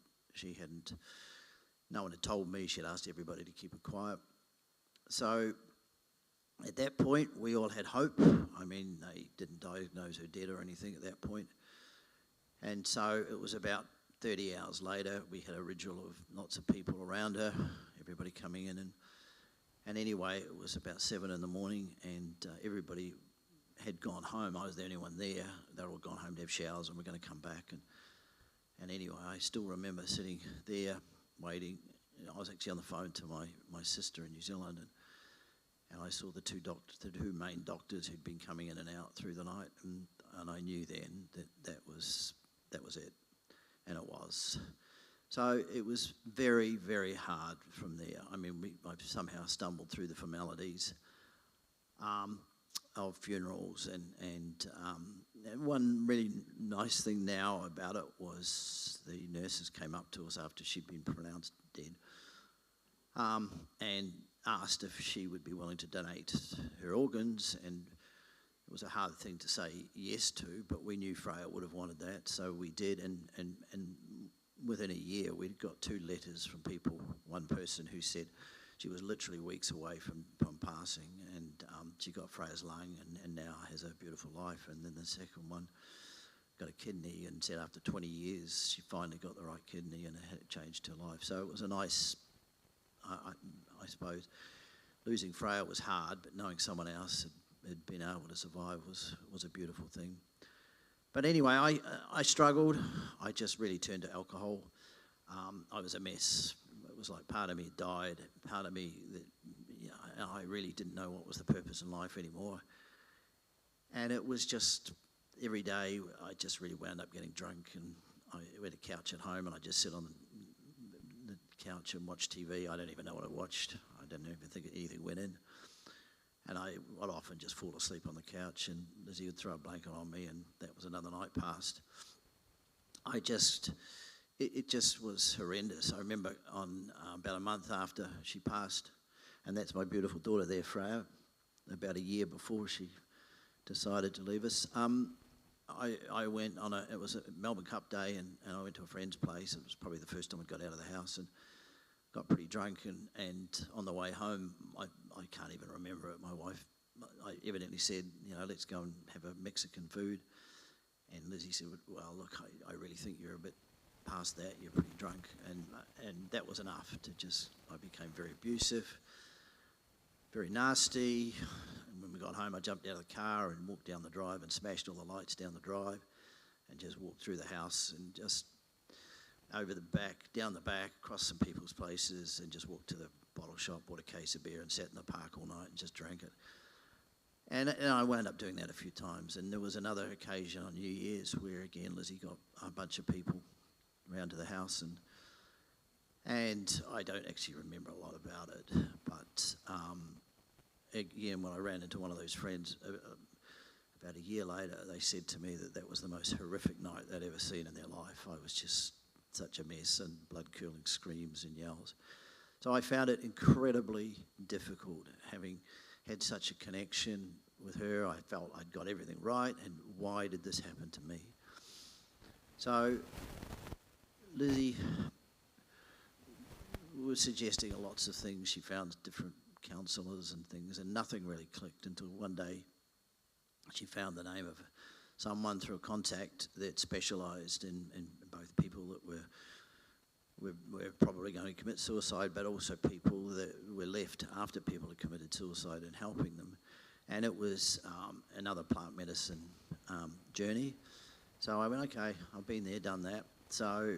no one had told me. She'd asked everybody to keep it quiet. So at that point, we all had hope. I mean, they didn't diagnose her dead or anything at that point. And so it was about 30 hours later, we had a ritual of lots of people around her, everybody coming in. And anyway, it was about 7 in the morning, and everybody had gone home. I was the only one there. They'd all gone home to have showers and we're going to come back. And anyway, I still remember sitting there waiting. I was actually on the phone to my sister in New Zealand, and I saw the two main doctors who'd been coming in and out through the night, and I knew then that was it, and it was. So it was very, very hard from there. I mean, I somehow stumbled through the formalities of funerals, and one really nice thing now about it was the nurses came up to us after she'd been pronounced dead, and asked if she would be willing to donate her organs, and it was a hard thing to say yes to, but we knew Freya would have wanted that, so we did, and within a year we'd got 2 letters from people, one person who said she was literally weeks away from passing, and she got Freya's lung and now has a beautiful life. And then the second one got a kidney and said after 20 years she finally got the right kidney and it had changed her life. So it was a nice, I suppose, losing Freya was hard, but knowing someone else had been able to survive was a beautiful thing. But anyway, I struggled. I just really turned to alcohol. I was a mess. It was like part of me had died, part of me that I really didn't know what was the purpose in life anymore. And it was just every day I just really wound up getting drunk, and I had a couch at home and I just sit on the couch and watch TV. I don't even know what I watched. I didn't even think anything went in. And I'd often just fall asleep on the couch, and Lizzie would throw a blanket on me, and that was another night passed. It just was horrendous. I remember on about a month after she passed, and that's my beautiful daughter there, Freya, about a year before she decided to leave us. I went on it was a Melbourne Cup day, and I went to a friend's place. It was probably the first time I got out of the house, and got pretty drunk, and on the way home, I can't even remember it. My wife, I evidently said, let's go and have a Mexican food. And Lizzie said, well, look, I really think you're a bit past that. You're pretty drunk. And that was enough I became very abusive, very nasty. And when we got home, I jumped out of the car and walked down the drive and smashed all the lights down the drive and just walked through the house and just over the back, down the back, across some people's places, and just walked to the bottle shop, bought a case of beer and sat in the park all night and just drank it. And I wound up doing that a few times. And there was another occasion on New Year's where, again, Lizzie got a bunch of people round to the house, and I don't actually remember a lot about it. But again, when I ran into one of those friends about a year later, they said to me that was the most horrific night they'd ever seen in their life. I was just such a mess, and blood-curdling screams and yells. So I found it incredibly difficult, having had such a connection with her. I felt I'd got everything right, and why did this happen to me? So Lizzie was suggesting lots of things. She found different counsellors and things, and nothing really clicked until one day she found the name of someone through a contact that specialised in both people that were probably going to commit suicide, but also people that were left after people had committed suicide and helping them. And it was another plant medicine journey. So I went, okay, I've been there, done that, so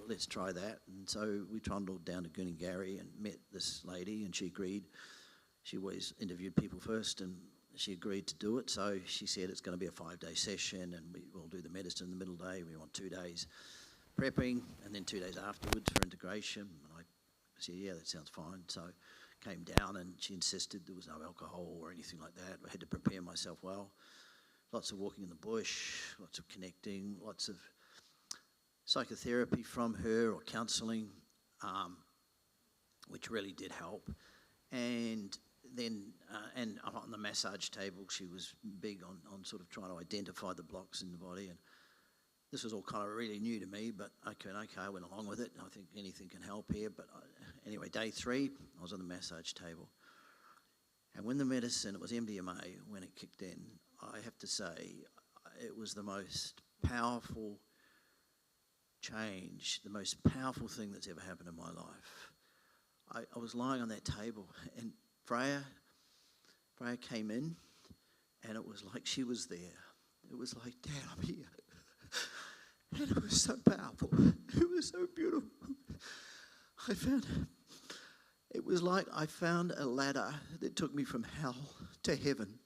let's try that. And so we trundled down to Goonagary and met this lady, and she agreed. She always interviewed people first, and she agreed to do it. So she said it's going to be a 5-day session, and we'll do the medicine in the middle day. We want 2 days prepping, and then 2 days afterwards for integration. And I said, yeah, that sounds fine. So came down, and she insisted there was no alcohol or anything like that. I had to prepare myself well. Lots of walking in the bush, lots of connecting, lots of psychotherapy from her or counselling, which really did help. And then, and on the massage table, she was big on sort of trying to identify the blocks in the body. And this was all kind of really new to me, but okay, I went along with it. I think anything can help here. But anyway, day 3, I was on the massage table. And when the medicine, it was MDMA, when it kicked in, I have to say, it was the most powerful change, the most powerful thing that's ever happened in my life. I was lying on that table, and Freya came in, and it was like she was there. It was like, Dad, I'm here. And it was so powerful. It was so beautiful. It was like I found a ladder that took me from hell to heaven.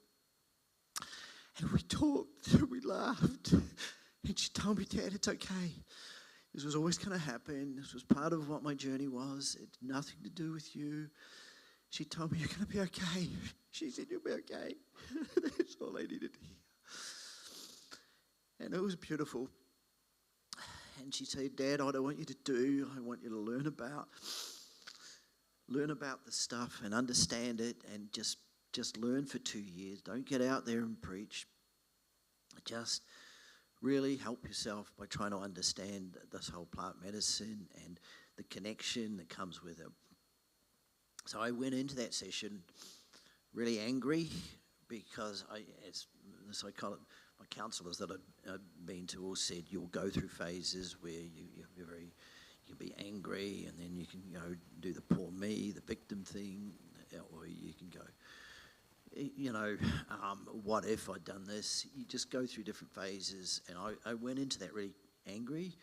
And we talked, and we laughed. And she told me, Dad, it's okay. This was always going to happen. This was part of what my journey was. It's nothing to do with you. She told me, you're going to be okay. She said, you'll be okay. That's all I needed to hear. And it was beautiful. And she said, Dad, what I want you to do, I want you to learn about the stuff and understand it, and just learn for 2 years. Don't get out there and preach. Just really help yourself by trying to understand this whole plant medicine and the connection that comes with it. So I went into that session really angry because my counsellors that I'd been to all said you'll go through phases where you can be angry, and then you can do the poor me, the victim thing, or you can go, what if I'd done this? You just go through different phases, and I went into that really angry.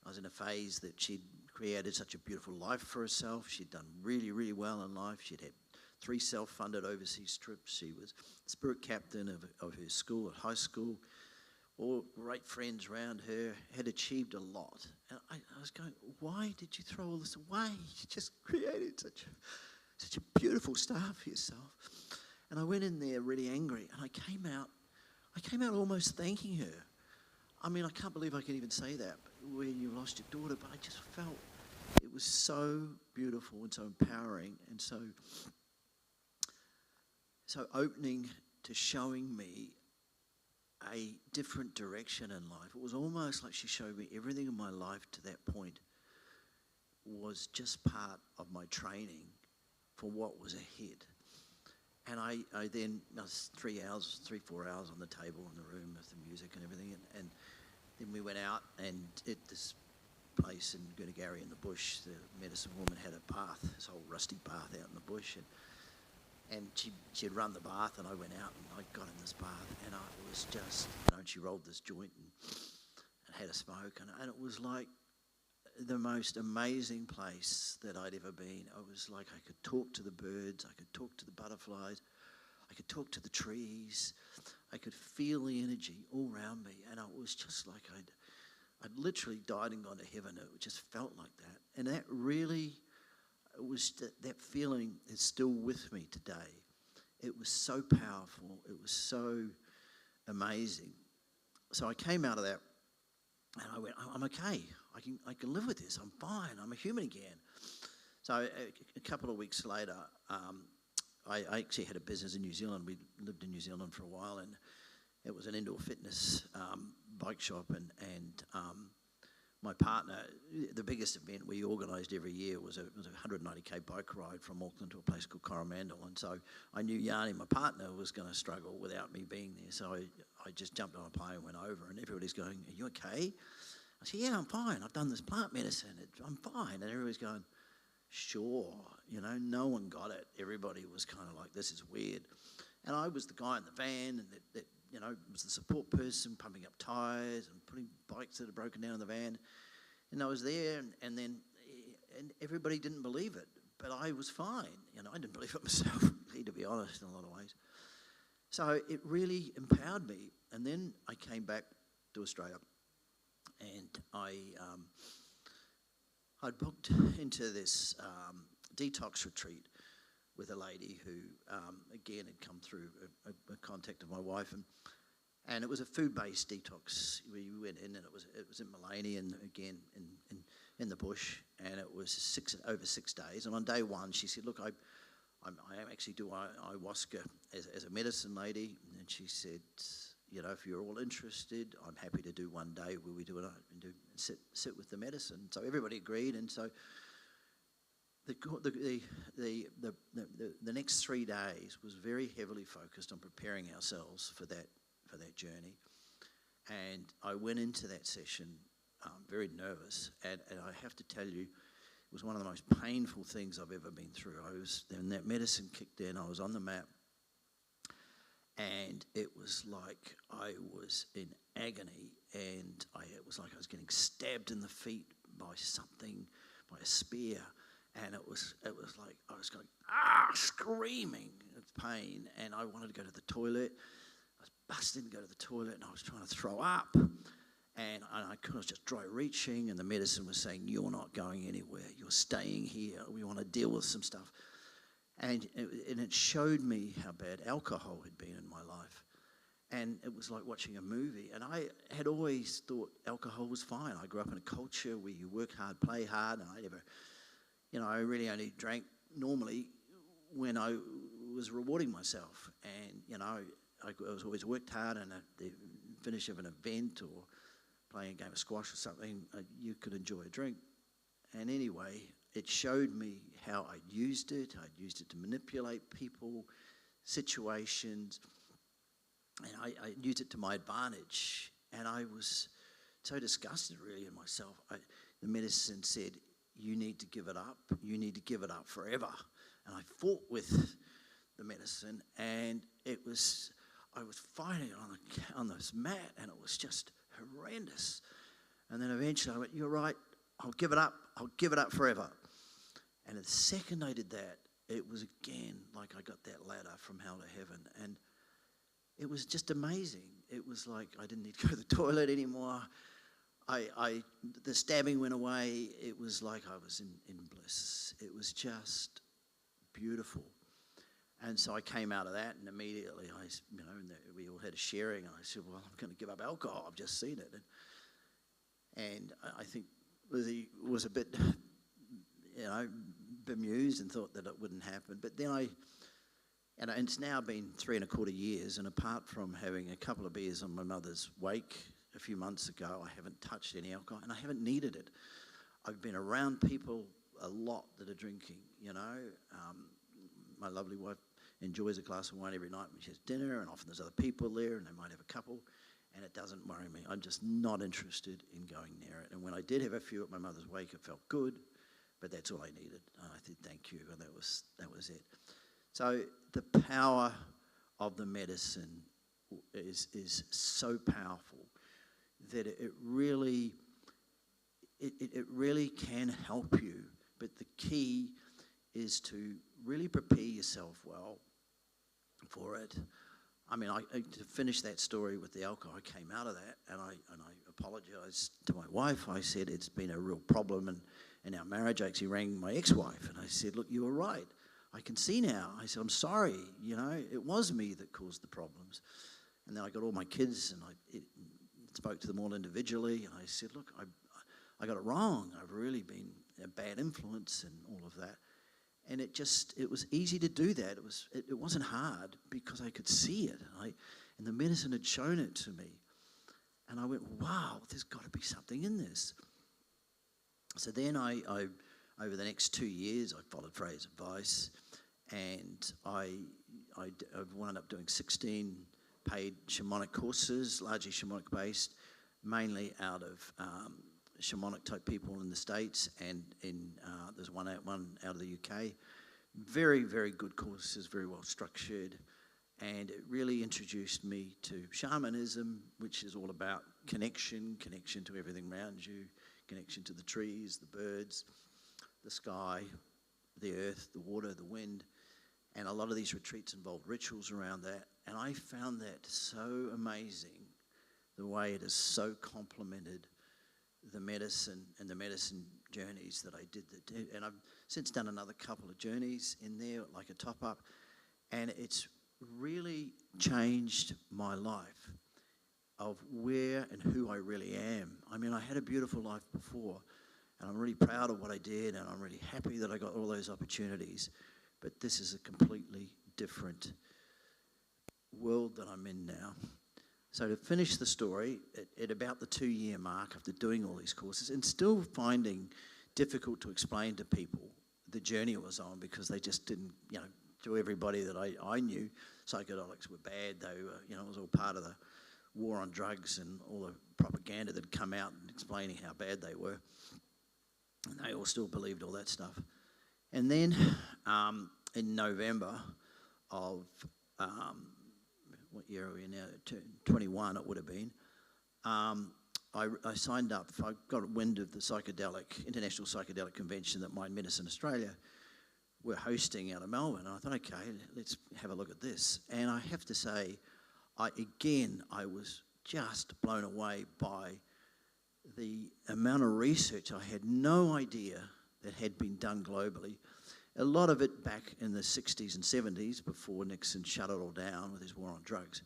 I was in a phase that she'd created such a beautiful life for herself. She'd done really, really well in life. She'd had 3 self-funded overseas trips. She was spirit captain of her school at high school. All great friends around her, had achieved a lot. And I was going, why did you throw all this away? You just created such a beautiful start for yourself. And I went in there really angry, and I came out almost thanking her. I mean, I can't believe I can even say that, where you lost your daughter, but I just felt it was so beautiful and so empowering and so opening to showing me a different direction in life. It was almost like she showed me everything in my life to that point was just part of my training for what was ahead. And I was 4 hours on the table in the room with the music and everything, and then we went out, and at this place in Goonagary in the bush, the medicine woman had a bath, this old rusty bath out in the bush, and she'd run the bath, and I went out and I got in this bath, and it was just, and she rolled this joint and had a smoke, and it was like the most amazing place that I'd ever been. It was like I could talk to the birds, I could talk to the butterflies, I could talk to the trees, I could feel the energy all around me, and it was just like I'd literally died and gone to heaven. It just felt like that, and that really, it was that feeling is still with me today. It was so powerful, it was so amazing. So I came out of that, and I went, I'm okay. I can live with this. I'm fine. I'm a human again. So a couple of weeks later, I actually had a business in New Zealand. We lived in New Zealand for a while, and it was an indoor fitness bike shop. And my partner, the biggest event we organised every year was a 190k bike ride from Auckland to a place called Coromandel. And so I knew Yanni, my partner, was going to struggle without me being there. So I just jumped on a plane and went over, and everybody's going, are you okay? I said, yeah, I'm fine. I've done this plant medicine. I'm fine. And everybody's going, sure. You know, no one got it. Everybody was kind of like, this is weird. And I was the guy in the van and that you know, was the support person, pumping up tyres and putting bikes that had broken down in the van. And I was there, and everybody didn't believe it, but I was fine. You know, I didn't believe it myself, really, to be honest, in a lot of ways. So it really empowered me. And then I came back to Australia, and I'd booked into this detox retreat with a lady who, again, had come through a contact of my wife, and it was a food-based detox. We went in, and it was in Malani, and again in the bush, and it was over 6 days. And on day one, she said, "Look, I actually do ayahuasca as a medicine lady," and she said, "You know, if you're all interested, I'm happy to do one day where we do it and sit with the medicine." So everybody agreed, and so the next 3 days was very heavily focused on preparing ourselves for that journey. And I went into that session very nervous, and I have to tell you, it was one of the most painful things I've ever been through. When that medicine kicked in, I was on the mat, and it was like I was in agony, and it was like I was getting stabbed in the feet by something, by a spear. And it was like I was going, screaming of pain, and I wanted to go to the toilet. I was busting to go to the toilet, and I was trying to throw up, and I was just dry reaching, and the medicine was saying, "You're not going anywhere. You're staying here. We want to deal with some stuff." And it showed me how bad alcohol had been in my life. And it was like watching a movie. And I had always thought alcohol was fine. I grew up in a culture where you work hard, play hard, and I really only drank normally when I was rewarding myself. And, you know, I was always worked hard, and at the finish of an event or playing a game of squash or something, you could enjoy a drink. And anyway, it showed me how I'd used it. I'd used it to manipulate people, situations, and I used it to my advantage. And I was so disgusted, really, in myself. The medicine said, "You need to give it up. You need to give it up forever." And I fought with the medicine, and I was fighting on this mat, and it was just horrendous. And then eventually I went, "You're right. I'll give it up. I'll give it up forever." And the second I did that, it was again like I got that ladder from hell to heaven, and it was just amazing. It was like I didn't need to go to the toilet anymore. The stabbing went away. It was like I was in bliss. It was just beautiful. And so I came out of that, and immediately we all had a sharing, and I said, "Well, I'm going to give up alcohol. I've just seen it." And I think Lizzie was a bit, bemused and thought that it wouldn't happen. But then and it's now been 3.25 years, and apart from having a couple of beers on my mother's wake a few months ago, I haven't touched any alcohol, and I haven't needed it. I've been around people a lot that are drinking, my lovely wife enjoys a glass of wine every night when she has dinner, and often there's other people there, and they might have a couple, and it doesn't worry me. I'm just not interested in going near it. And when I did have a few at my mother's wake, it felt good, but that's all I needed. And I said, "Thank you," and that was it. So the power of the medicine is so powerful that it really can help you. But the key is to really prepare yourself well for it. I mean, to finish that story with the alcohol, I came out of that, and I apologised to my wife. I said it's been a real problem in our marriage. I actually rang my ex-wife, and I said, "Look, you were right. I can see now." I said, "I'm sorry. It was me that caused the problems." And then I got all my kids, and I spoke to them all individually, and I said, "Look, I got it wrong. I've really been a bad influence and all of that." And it was easy to do that. It wasn't hard because I could see it, and the medicine had shown it to me. And I went, "Wow, there's got to be something in this." So then I over the next 2 years, I followed Freya's advice, and I've wound up doing 16 paid shamanic courses, largely shamanic based, mainly out of shamanic type people in the States, and there's one out of the UK. Very, very good courses, very well structured, and it really introduced me to shamanism, which is all about connection to everything around you, connection to the trees, the birds, the sky, the earth, the water, the wind. And a lot of these retreats involved rituals around that. And I found that so amazing, the way it has so complemented the medicine and the medicine journeys that I did. And I've since done another couple of journeys in there, like a top-up. And it's really changed my life of where and who I really am. I mean, I had a beautiful life before, and I'm really proud of what I did, and I'm really happy that I got all those opportunities. But this is a completely different world that I'm in now. So to finish the story, at about the 2-year mark after doing all these courses and still finding difficult to explain to people the journey I was on, because they just didn't, to everybody that I knew, psychedelics were bad. They were, it was all part of the war on drugs and all the propaganda that had come out explaining how bad they were. And they all still believed all that stuff. And then in November of, what year are we in now? 21 it would have been. I signed up. I got wind of the International Psychedelic Convention that Mind Medicine Australia were hosting out of Melbourne. And I thought, okay, let's have a look at this. And I have to say, I was just blown away by the amount of research I had no idea that had been done globally. A lot of it back in the 60s and 70s before Nixon shut it all down with his war on drugs.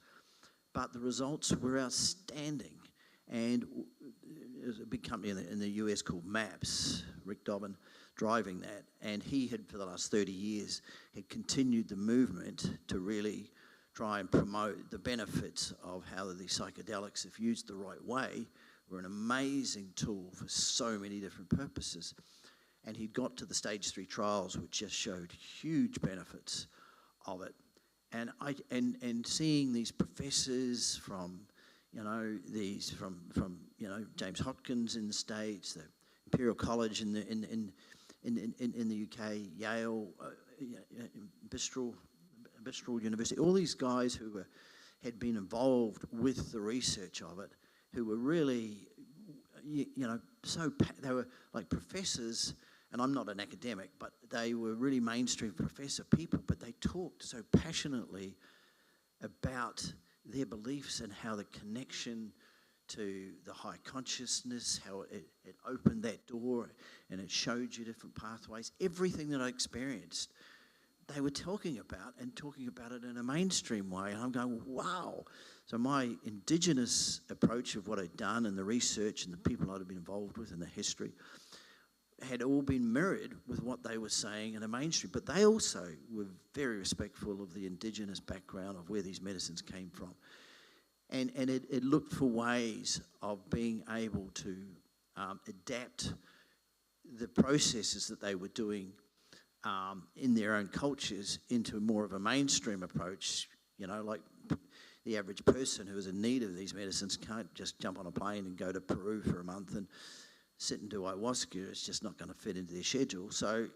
But the results were outstanding. And there's a big company in the US called MAPS, Rick Dobbin, driving that. And he had, for the last 30 years, had continued the movement to really try and promote the benefits of how the psychedelics, if used the right way, were an amazing tool for so many different purposes. And he got to the stage 3 trials, which just showed huge benefits of it. And seeing these professors from James Hopkins in the States, the Imperial College in the UK, Yale, Bristol University, all these guys who had been involved with the research of it, who were really, they were like professors. And I'm not an academic, but they were really mainstream professor people, but they talked so passionately about their beliefs and how the connection to the high consciousness, how it opened that door and it showed you different pathways. Everything that I experienced, they were talking about it in a mainstream way. And I'm going, wow. So my indigenous approach of what I'd done and the research and the people I'd been involved with and the history had all been mirrored with what they were saying in a mainstream. But they also were very respectful of the indigenous background of where these medicines came from. And it looked for ways of being able to adapt the processes that they were doing in their own cultures into more of a mainstream approach. Like the average person who is in need of these medicines can't just jump on a plane and go to Peru for a month and sit and do ayahuasca. It's just not going to fit into their schedule. So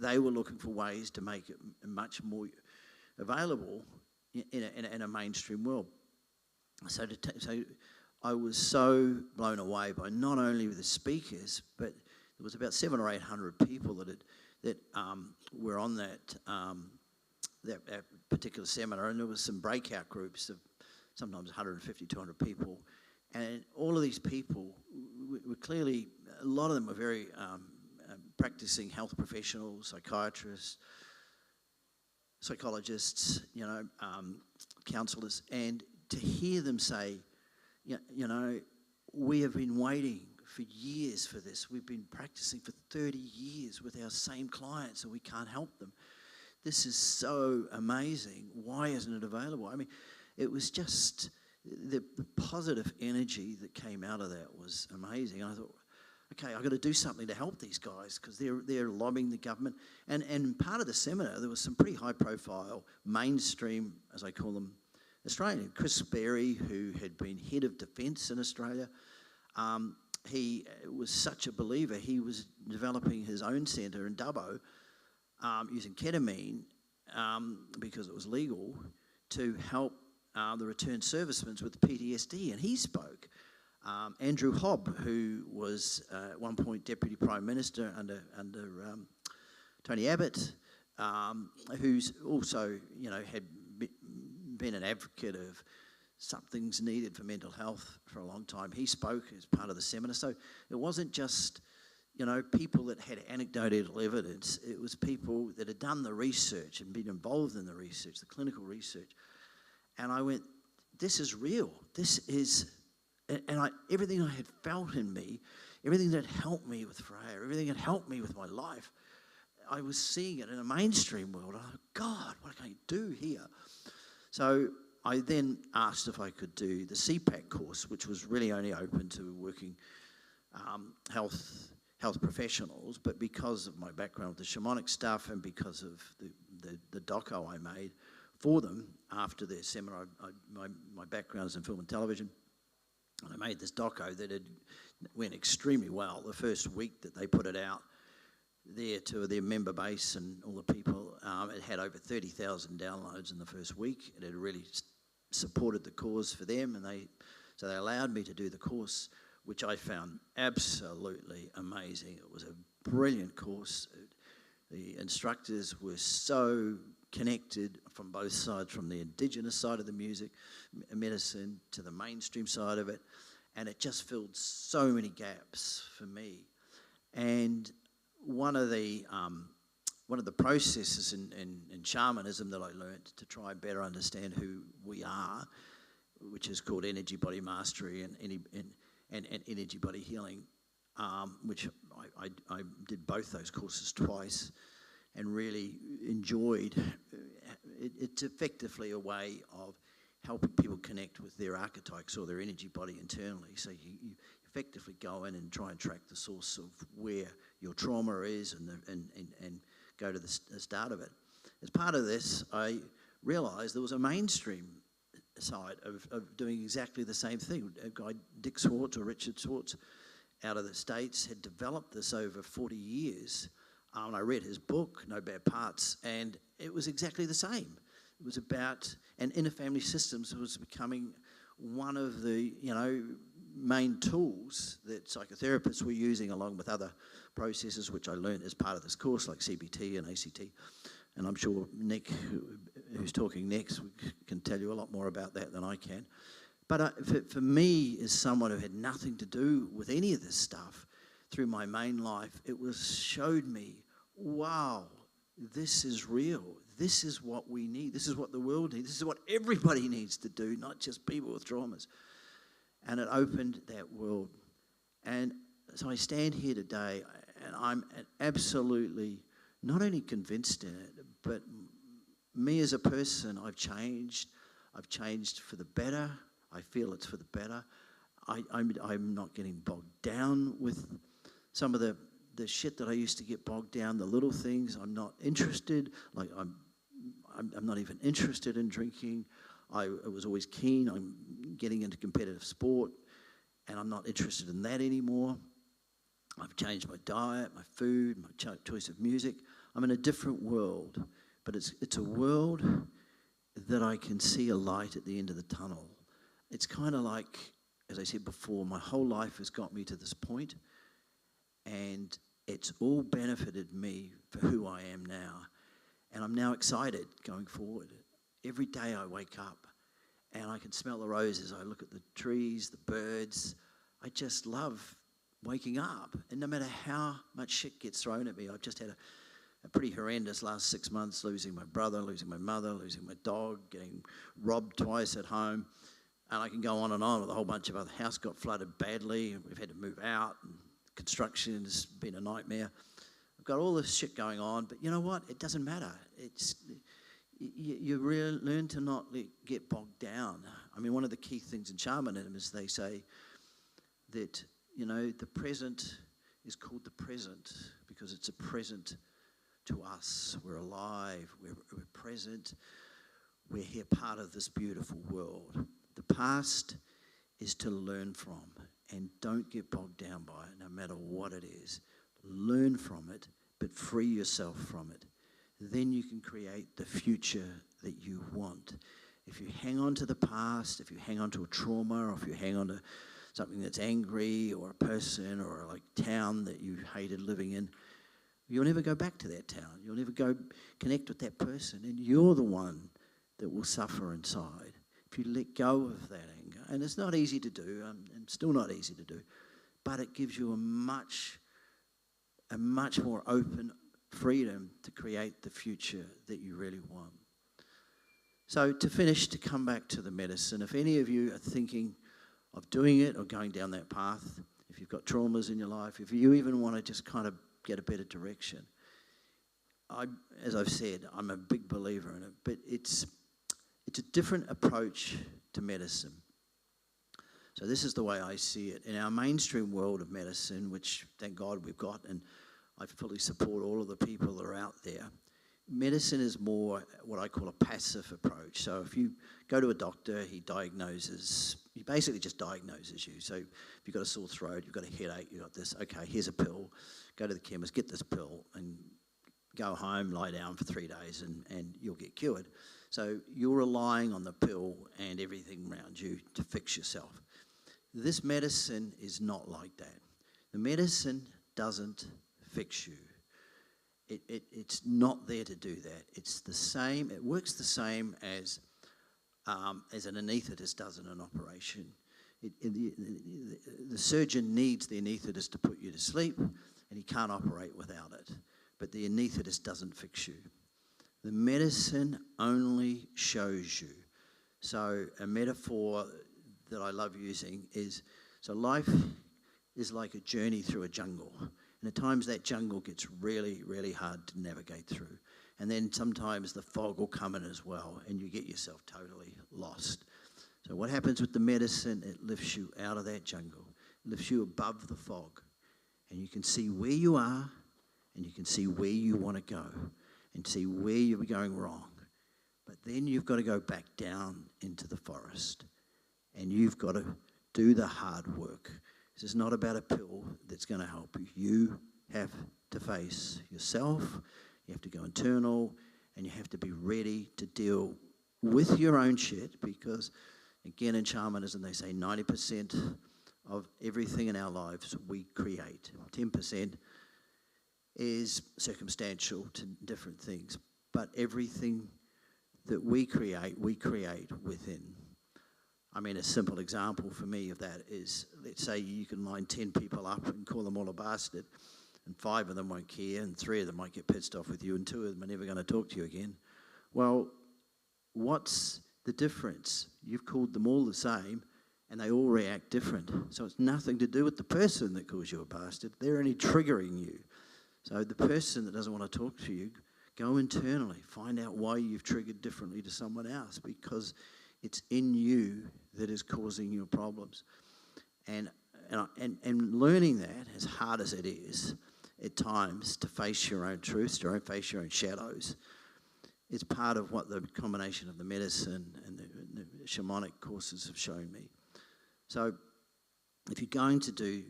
they were looking for ways to make it much more available in a mainstream world. So I was so blown away by not only the speakers, but there was about 700 or 800 people that were on that particular seminar, and there was some breakout groups of sometimes 150, 200 people. And all of these people were clearly, a lot of them were very practicing health professionals, psychiatrists, psychologists, counsellors, and to hear them say, we have been waiting for years for this. We've been practicing for 30 years with our same clients and we can't help them. This is so amazing. Why isn't it available? I mean, it was just the positive energy that came out of that was amazing. I thought, okay, I've got to do something to help these guys because they're lobbying the government. And part of the seminar, there was some pretty high-profile, mainstream, as I call them, Australian. Chris Berry, who had been head of defence in Australia, he was such a believer, he was developing his own centre in Dubbo using ketamine because it was legal to help the returned servicemen with PTSD. And he spoke. Andrew Hobb, who was at one point Deputy Prime Minister under Tony Abbott, who's also, had been an advocate of something's needed for mental health for a long time. He spoke as part of the seminar. So it wasn't just, people that had anecdotal evidence. It was people that had done the research and been involved in the research, the clinical research. And I went, this is real. This is, and everything I had felt in me, everything that helped me with Freya, everything that helped me with my life, I was seeing it in a mainstream world. I thought, God, what can I do here? So I then asked if I could do the CPAC course, which was really only open to working health professionals, but because of my background with the shamanic stuff and because of the doco I made for them after their seminar, my background is in film and television, and I made this doco that went extremely well. The first week that they put it out there to their member base and all the people, it had over 30,000 downloads in the first week. It had really supported the cause for them, and so they allowed me to do the course, which I found absolutely amazing. It was a brilliant course. The instructors were so connected from both sides, from the indigenous side of the music, medicine, to the mainstream side of it, and it just filled so many gaps for me. And one of the processes in shamanism that I learned to try and better understand who we are, which is called energy body mastery and energy body healing, which I did both those courses twice and really enjoyed. It's effectively a way of helping people connect with their archetypes or their energy body internally. So you effectively go in and try and track the source of where your trauma is and go to the start of it. As part of this, I realised there was a mainstream side of doing exactly the same thing. A guy, Dick Swartz or Richard Swartz, out of the States, had developed this over 40 years. And I read his book, No Bad Parts, and it was exactly the same. It was about, and inner family systems was becoming one of the, main tools that psychotherapists were using, along with other processes, which I learned as part of this course, like CBT and ACT. And I'm sure Nick, who's talking next, can tell you a lot more about that than I can. But for me, as someone who had nothing to do with any of this stuff, through my main life, it showed me, wow, this is real. This is what we need. This is what the world needs. This is what everybody needs to do, not just people with traumas. And it opened that world. And so I stand here today, and I'm absolutely not only convinced in it, but me as a person, I've changed. I've changed for the better. I feel it's for the better. I'm not getting bogged down with some of the shit that I used to get bogged down, the little things. I'm not interested. Like I'm not even interested in drinking. I was always keen on getting into competitive sport, and I'm not interested in that anymore. I've changed my diet, my food, my choice of music. I'm in a different world, but it's a world that I can see a light at the end of the tunnel. It's kind of like, as I said before, my whole life has got me to this point, and it's all benefited me for who I am now. And I'm now excited going forward. Every day I wake up and I can smell the roses. I look at the trees, the birds. I just love waking up. And no matter how much shit gets thrown at me, I've just had a pretty horrendous last 6 months, losing my brother, losing my mother, losing my dog, getting robbed twice at home. And I can go on and on with a whole bunch of other. The house got flooded badly. We've had to move out. And construction has been a nightmare. I've got all this shit going on, but you know what? It doesn't matter. You really learn to not get bogged down. I mean, one of the key things in shamanism is they say that, the present is called the present because it's a present to us. We're alive. We're present. We're here part of this beautiful world. The past is to learn from, and don't get bogged down by it, no matter what it is. Learn from it, but free yourself from it. Then you can create the future that you want. If you hang on to the past, if you hang on to a trauma, or if you hang on to something that's angry, or a person, or a town that you hated living in, you'll never go back to that town. You'll never go connect with that person, and you're the one that will suffer inside if you let go of that anger. And it's not easy to do, and still not easy to do, but it gives you a much more open freedom to create the future that you really want. So to finish, to come back to the medicine, if any of you are thinking of doing it or going down that path, if you've got traumas in your life, if you even want to just kind of get a better direction, as I've said, I'm a big believer in it, but it's a different approach to medicine. So this is the way I see it. In our mainstream world of medicine, which thank God we've got, and I fully support all of the people that are out there, medicine is more what I call a passive approach. So if you go to a doctor, he basically just diagnoses you. So if you've got a sore throat, you've got a headache, you've got this, okay, here's a pill, go to the chemist, get this pill, and go home, lie down for 3 days, and you'll get cured. So you're relying on the pill and everything around you to fix yourself. This medicine is not like that. The medicine doesn't fix you. It's not there to do that. It's the same. It works the same as an anaesthetist does in an operation. The surgeon needs the anaesthetist to put you to sleep, and he can't operate without it. But the anaesthetist doesn't fix you. The medicine only shows you. So a metaphor that I love using is, so life is like a journey through a jungle. And at times that jungle gets really, really hard to navigate through. And then sometimes the fog will come in as well, and you get yourself totally lost. So what happens with the medicine, it lifts you out of that jungle. It lifts you above the fog. And you can see where you are, and you can see where you want to go, and see where you're going wrong. But then you've got to go back down into the forest, and you've got to do the hard work. This is not about a pill that's going to help you. You have to face yourself, you have to go internal, and you have to be ready to deal with your own shit, because, again, in shamanism, they say 90% of everything in our lives we create. 10% is circumstantial to different things, but everything that we create within. I mean, a simple example for me of that is, let's say you can line 10 people up and call them all a bastard, and 5 of them won't care, and 3 of them might get pissed off with you, and 2 of them are never going to talk to you again. Well, what's the difference? You've called them all the same, and they all react different. So it's nothing to do with the person that calls you a bastard. They're only triggering you. So the person that doesn't want to talk to you, go internally. Find out why you've triggered differently to someone else, because it's in you that is causing your problems. And learning that, as hard as it is at times, to face your own truths, to face your own shadows, is part of what the combination of the medicine and the shamanic courses have shown me. So if you're going to do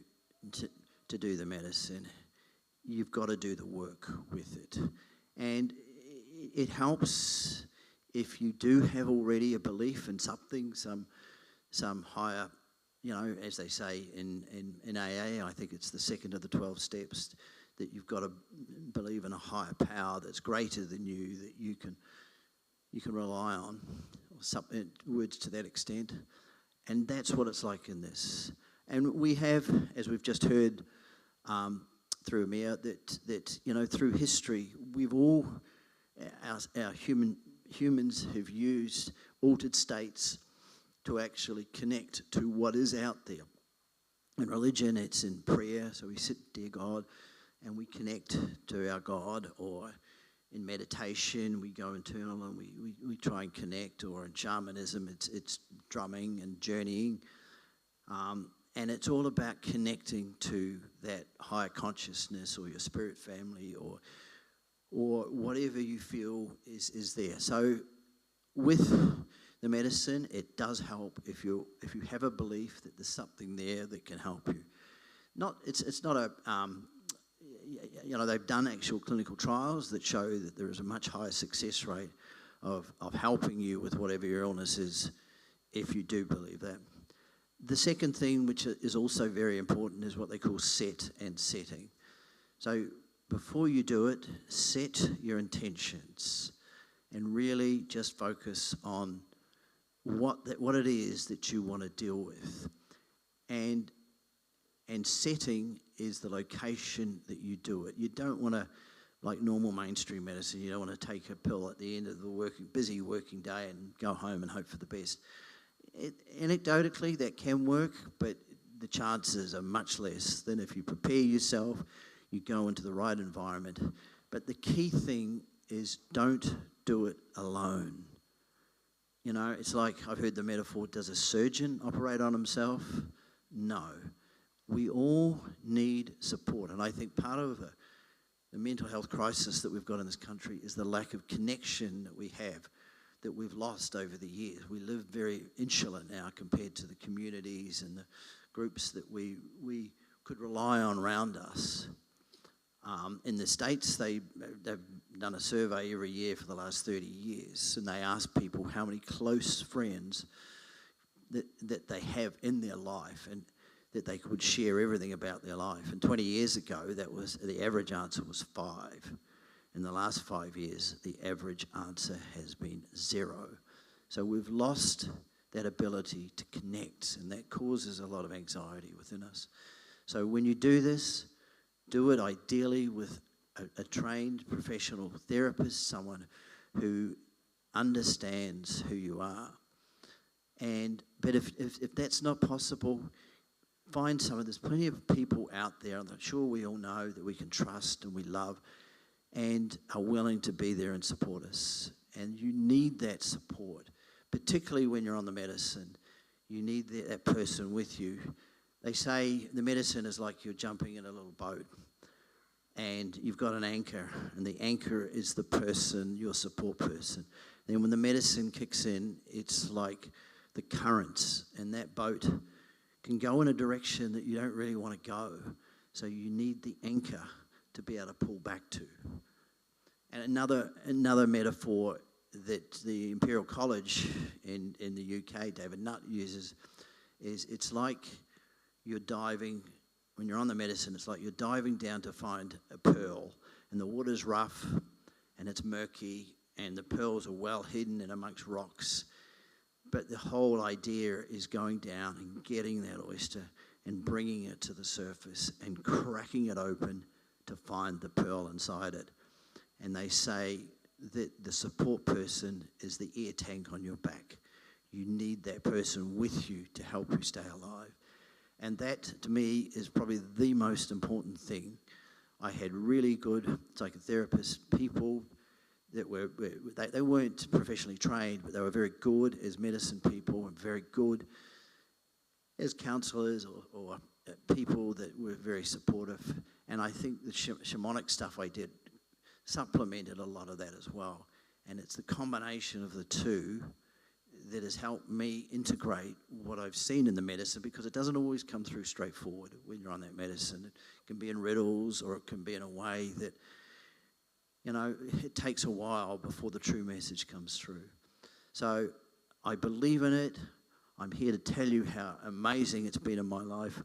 the medicine, you've got to do the work with it. And it helps if you do have already a belief in something, some higher, as they say in AA, I think it's the second of the 12 steps, that you've got to believe in a higher power that's greater than you, that you can rely on, or something, words to that extent. And that's what it's like in this. And we have, as we've just heard through Amirah, that through history, we've all, our humans have used altered states to actually connect to what is out there. In religion, it's in prayer, so we sit, dear God, and we connect to our God, or in meditation, we go internal and we try and connect, or in shamanism, it's drumming and journeying. And it's all about connecting to that higher consciousness, or your spirit family, or whatever you feel is there. So with the medicine, it does help if you have a belief that there's something there that can help you. It's not a they've done actual clinical trials that show that there is a much higher success rate of helping you with whatever your illness is if you do believe that. The second thing, which is also very important, is what they call set and setting. So before you do it, set your intentions and really just focus on what it is that you want to deal with. And setting is the location that you do it. You don't want to, like normal mainstream medicine, you don't want to take a pill at the end of the busy working day and go home and hope for the best. Anecdotally, that can work, but the chances are much less than if you prepare yourself, you go into the right environment. But the key thing is don't do it alone. You know, it's like I've heard the metaphor, does a surgeon operate on himself? No. We all need support. And I think part of the mental health crisis that we've got in this country is the lack of connection that we have, that we've lost over the years. We live very insular now compared to the communities and the groups that we could rely on around us. In the States, they've done a survey every year for the last 30 years, and they ask people how many close friends that they have in their life and that they could share everything about their life. And 20 years ago, the average answer was 5. In the last 5 years, the average answer has been 0. So we've lost that ability to connect, and that causes a lot of anxiety within us. So when you do this, do it ideally with a trained professional therapist, someone who understands who you are. But if that's not possible, find someone. There's plenty of people out there, I'm sure we all know, that we can trust and we love and are willing to be there and support us. And you need that support, particularly when you're on the medicine. You need that person with you. They say the medicine is like you're jumping in a little boat and you've got an anchor, and the anchor is the person, your support person. Then when the medicine kicks in, it's like the currents, and that boat can go in a direction that you don't really want to go. So you need the anchor to be able to pull back to. And another metaphor that the Imperial College in the UK, David Nutt, uses is it's like you're diving, when you're on the medicine, it's like you're diving down to find a pearl, and the water's rough and it's murky and the pearls are well hidden in amongst rocks. But the whole idea is going down and getting that oyster and bringing it to the surface and cracking it open to find the pearl inside it. And they say that the support person is the air tank on your back. You need that person with you to help you stay alive. And that, to me, is probably the most important thing. I had really good psychotherapists, people that they weren't professionally trained, but they were very good as medicine people and very good as counsellors or people that were very supportive. And I think the shamanic stuff I did supplemented a lot of that as well. And it's the combination of the two that has helped me integrate what I've seen in the medicine, because it doesn't always come through straightforward when you're on that medicine. It can be in riddles, or it can be in a way that, you know, it takes a while before the true message comes through. So I believe in it. I'm here to tell you how amazing it's been in my life,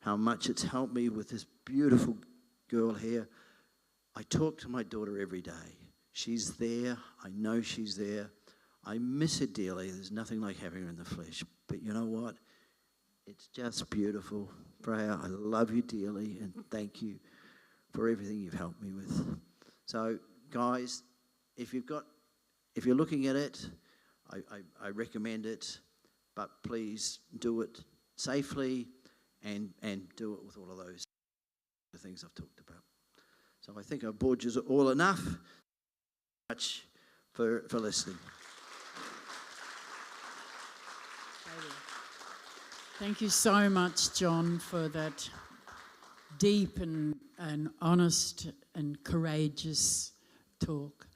how much it's helped me with this beautiful girl here. I talk to my daughter every day. She's there. I know she's there. I miss her dearly. There's nothing like having her in the flesh. But you know what? It's just beautiful. Freya, I love you dearly, and thank you for everything you've helped me with. So, guys, if you're looking at it, I recommend it, but please do it safely and do it with all of those things I've talked about. So I think I've bored you all enough. Much for listening. Thank you so much, John, for that deep and honest and courageous talk.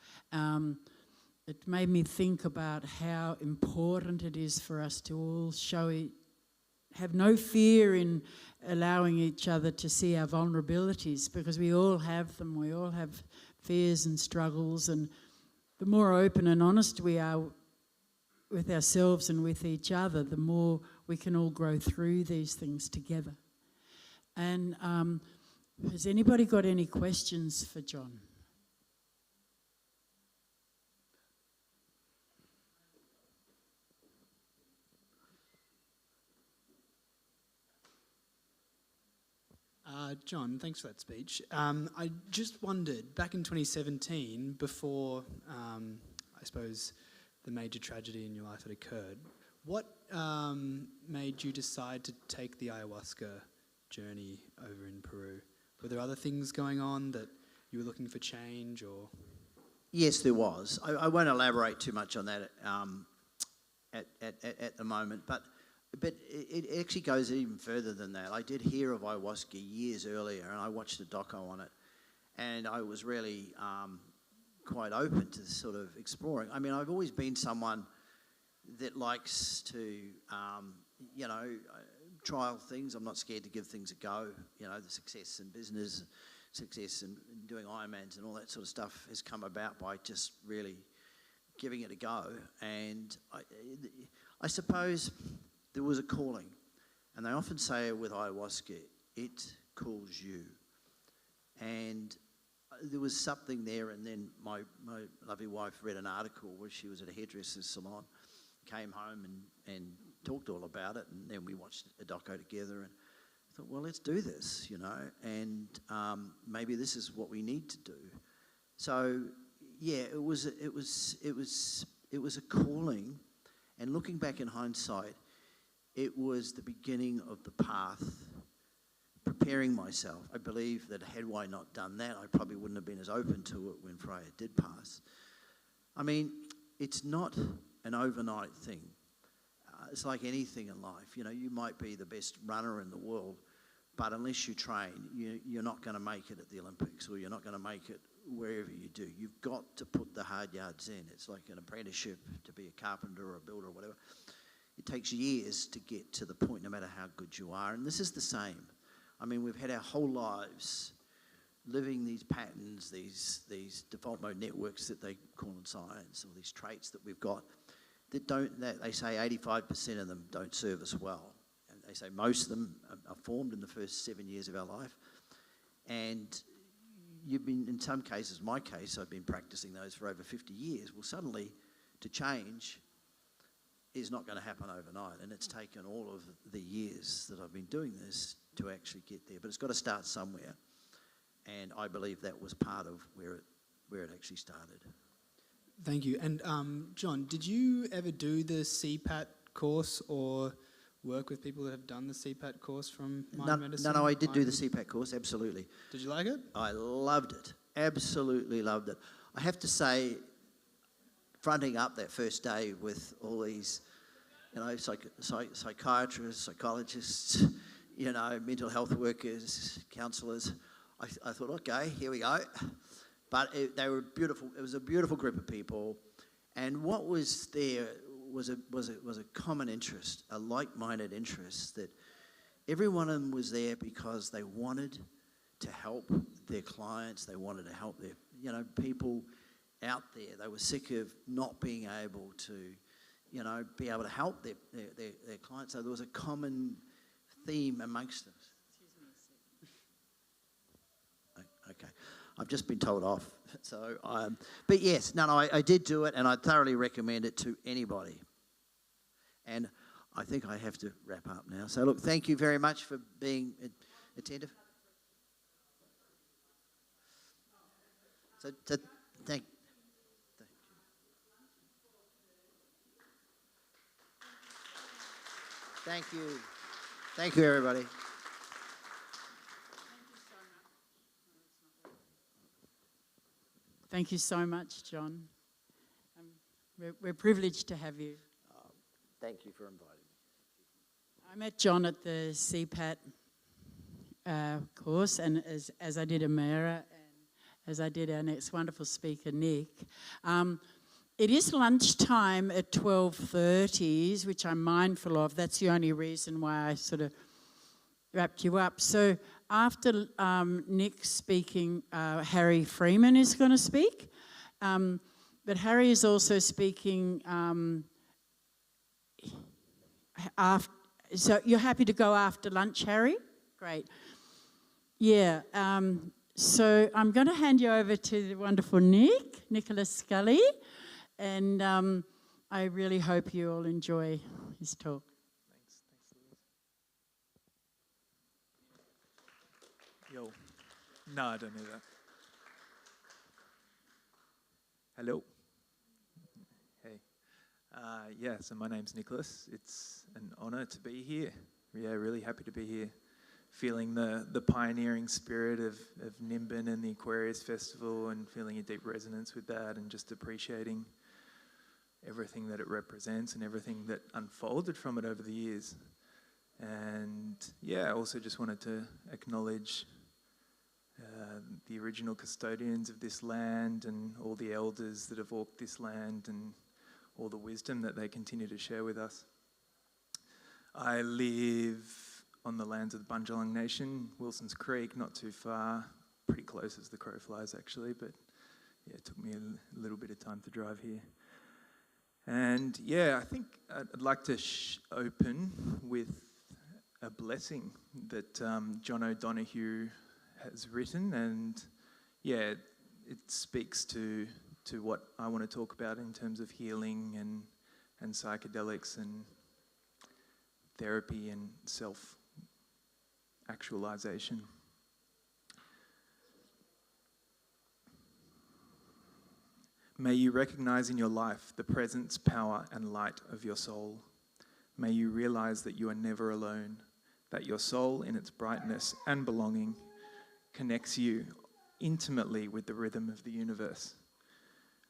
it made me think about how important it is for us to all have no fear in allowing each other to see our vulnerabilities, because we all have them. We all have fears and struggles, and the more open and honest we are with ourselves and with each other, the more we can all grow through these things together. And has anybody got any questions for John? John, thanks for that speech. I just wondered, back in 2017, before, I suppose, the major tragedy in your life had occurred, what made you decide to take the ayahuasca journey over in Peru? Were there other things going on that you were looking for change, or...? Yes, there was. I won't elaborate too much on that at the moment, but it actually goes even further than that. I did hear of ayahuasca years earlier, and I watched a doco on it, and I was really quite open to sort of exploring. I mean, I've always been someone that likes to, trial things. I'm not scared to give things a go. You know, the success in business, success in doing Ironmans and all that sort of stuff has come about by just really giving it a go. And I suppose there was a calling. And they often say with ayahuasca, it calls you. And there was something there, and then my lovely wife read an article where she was at a hairdresser's salon, came home and talked all about it, and then we watched a doco together and thought, well, let's do this, and maybe this is what we need to do. So yeah, it was a calling, and looking back in hindsight, it was the beginning of the path, preparing myself. I believe that had I not done that, I probably wouldn't have been as open to it when Freya did pass. I mean, it's not an overnight thing. It's like anything in life. You might be the best runner in the world, but unless you train, you're not going to make it at the Olympics, or you're not going to make it wherever you do. You've got to put the hard yards in. It's like an apprenticeship to be a carpenter or a builder or whatever. It takes years to get to the point, no matter how good you are. And this is the same. I mean, we've had our whole lives living these patterns, these default mode networks that they call in science, or these traits that we've got that they say 85% of them don't serve us well. And they say most of them are formed in the first 7 years of our life. And you've been, in some cases, my case, I've been practicing those for over 50 years. Well, suddenly, to change is not going to happen overnight. And it's taken all of the years that I've been doing this to actually get there. But it's got to start somewhere. And I believe that was part of where it actually started. Thank you. And John, did you ever do the CPAT course or work with people that have done the CPAT course from Mind Medicine? No, I did do the CPAT course, absolutely. Did you like it? I loved it, absolutely loved it. I have to say, fronting up that first day with all these, psychiatrists, psychologists, mental health workers, counsellors, I thought, okay, here we go. But they were beautiful. It was a beautiful group of people, and what was there was a common interest, a like-minded interest, that every one of them was there because they wanted to help their clients. They wanted to help their people out there. They were sick of not being able to be able to help their clients. So there was a common theme amongst us. Okay. I've just been told off. So, but yes, I did do it, and I thoroughly recommend it to anybody. And I think I have to wrap up now. So look, thank you very much for being attentive. So thank you. Thank you. Thank you, everybody. Thank you so much, John. We're privileged to have you. Thank you for inviting me. I met John at the CPAT course, and as I did Amirah, and as I did our next wonderful speaker, Nick. It is lunchtime at 12:30, which I'm mindful of. That's the only reason why I sort of wrapped you up. So after Nick speaking, Harry Freeman is going to speak. But Harry is also speaking after. So you're happy to go after lunch, Harry? Great. Yeah. So I'm going to hand you over to the wonderful Nicholas Scali, and I really hope you all enjoy his talk. Thanks, Louise. Yo. No, I don't need that. Hello. Hey. Yeah, so my name's Nicholas. It's an honour to be here. Yeah, really happy to be here. Feeling the pioneering spirit of Nimbin and the Aquarius Festival, and feeling a deep resonance with that, and just appreciating everything that it represents and everything that unfolded from it over the years. And yeah, I also just wanted to acknowledge the original custodians of this land and all the elders that have walked this land and all the wisdom that they continue to share with us. I live on the lands of the Bundjalung Nation, Wilson's Creek, not too far, pretty close as the crow flies actually, but yeah, it took me a little bit of time to drive here. And yeah, I think I'd like to open with a blessing that John O'Donoghue has written, and yeah, it speaks to what I want to talk about in terms of healing and psychedelics and therapy and self-actualization. May you recognize in your life the presence, power, and light of your soul. May you realize that you are never alone, that your soul in its brightness and belonging connects you intimately with the rhythm of the universe.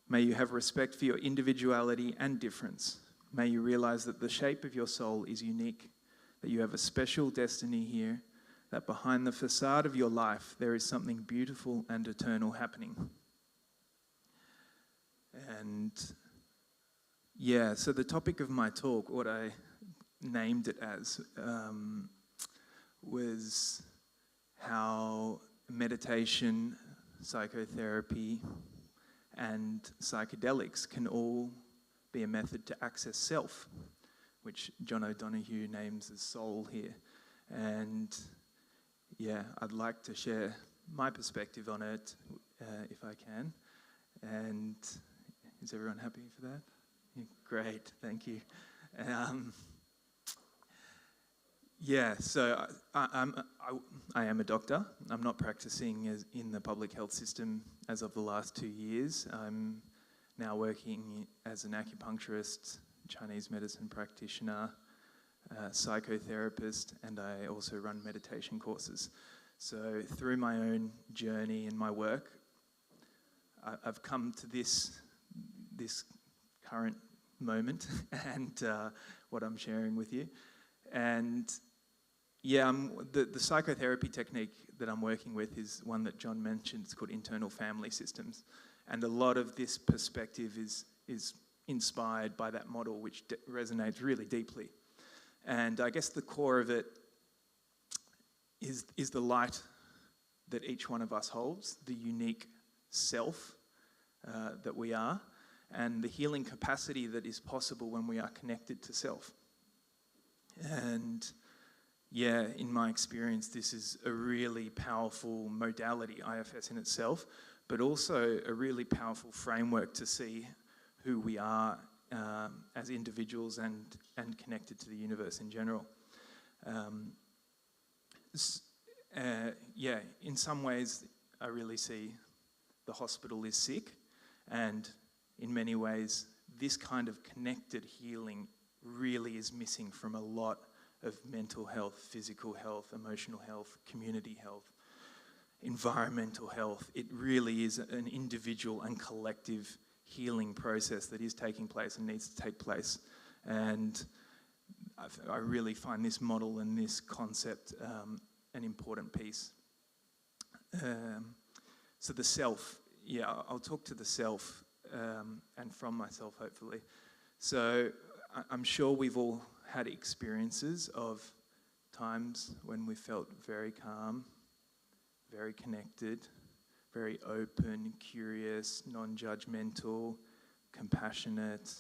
May you have respect for your individuality and difference. May you realize that the shape of your soul is unique, that you have a special destiny here, that behind the facade of your life there is something beautiful and eternal happening. And yeah, so the topic of my talk, what I named it as, was how meditation, psychotherapy, and psychedelics can all be a method to access self, which John O'Donoghue names as soul here. And yeah, I'd like to share my perspective on it, if I can. And is everyone happy for that? Yeah, great, thank you. Yeah, so I am a doctor. I'm not practicing in the public health system as of the last 2 years. I'm now working as an acupuncturist, Chinese medicine practitioner, psychotherapist, and I also run meditation courses. So through my own journey and my work, I've come to this current moment and what I'm sharing with you. And yeah, the psychotherapy technique that I'm working with is one that John mentioned. It's called internal family systems. And a lot of this perspective is inspired by that model, which resonates really deeply. And I guess the core of it is the light that each one of us holds, the unique self that we are, and the healing capacity that is possible when we are connected to self. And yeah, in my experience, this is a really powerful modality, IFS in itself, but also a really powerful framework to see who we are as individuals and connected to the universe in general. Yeah, in some ways, I really see the hospital is sick, and in many ways, this kind of connected healing really is missing from a lot of mental health, physical health, emotional health, community health, environmental health. It really is an individual and collective healing process that is taking place and needs to take place. And I really find this model and this concept an important piece. So the self, yeah, I'll talk to the self and from myself, hopefully. So I'm sure we've all had experiences of times when we felt very calm, very connected, very open, curious, non-judgmental, compassionate,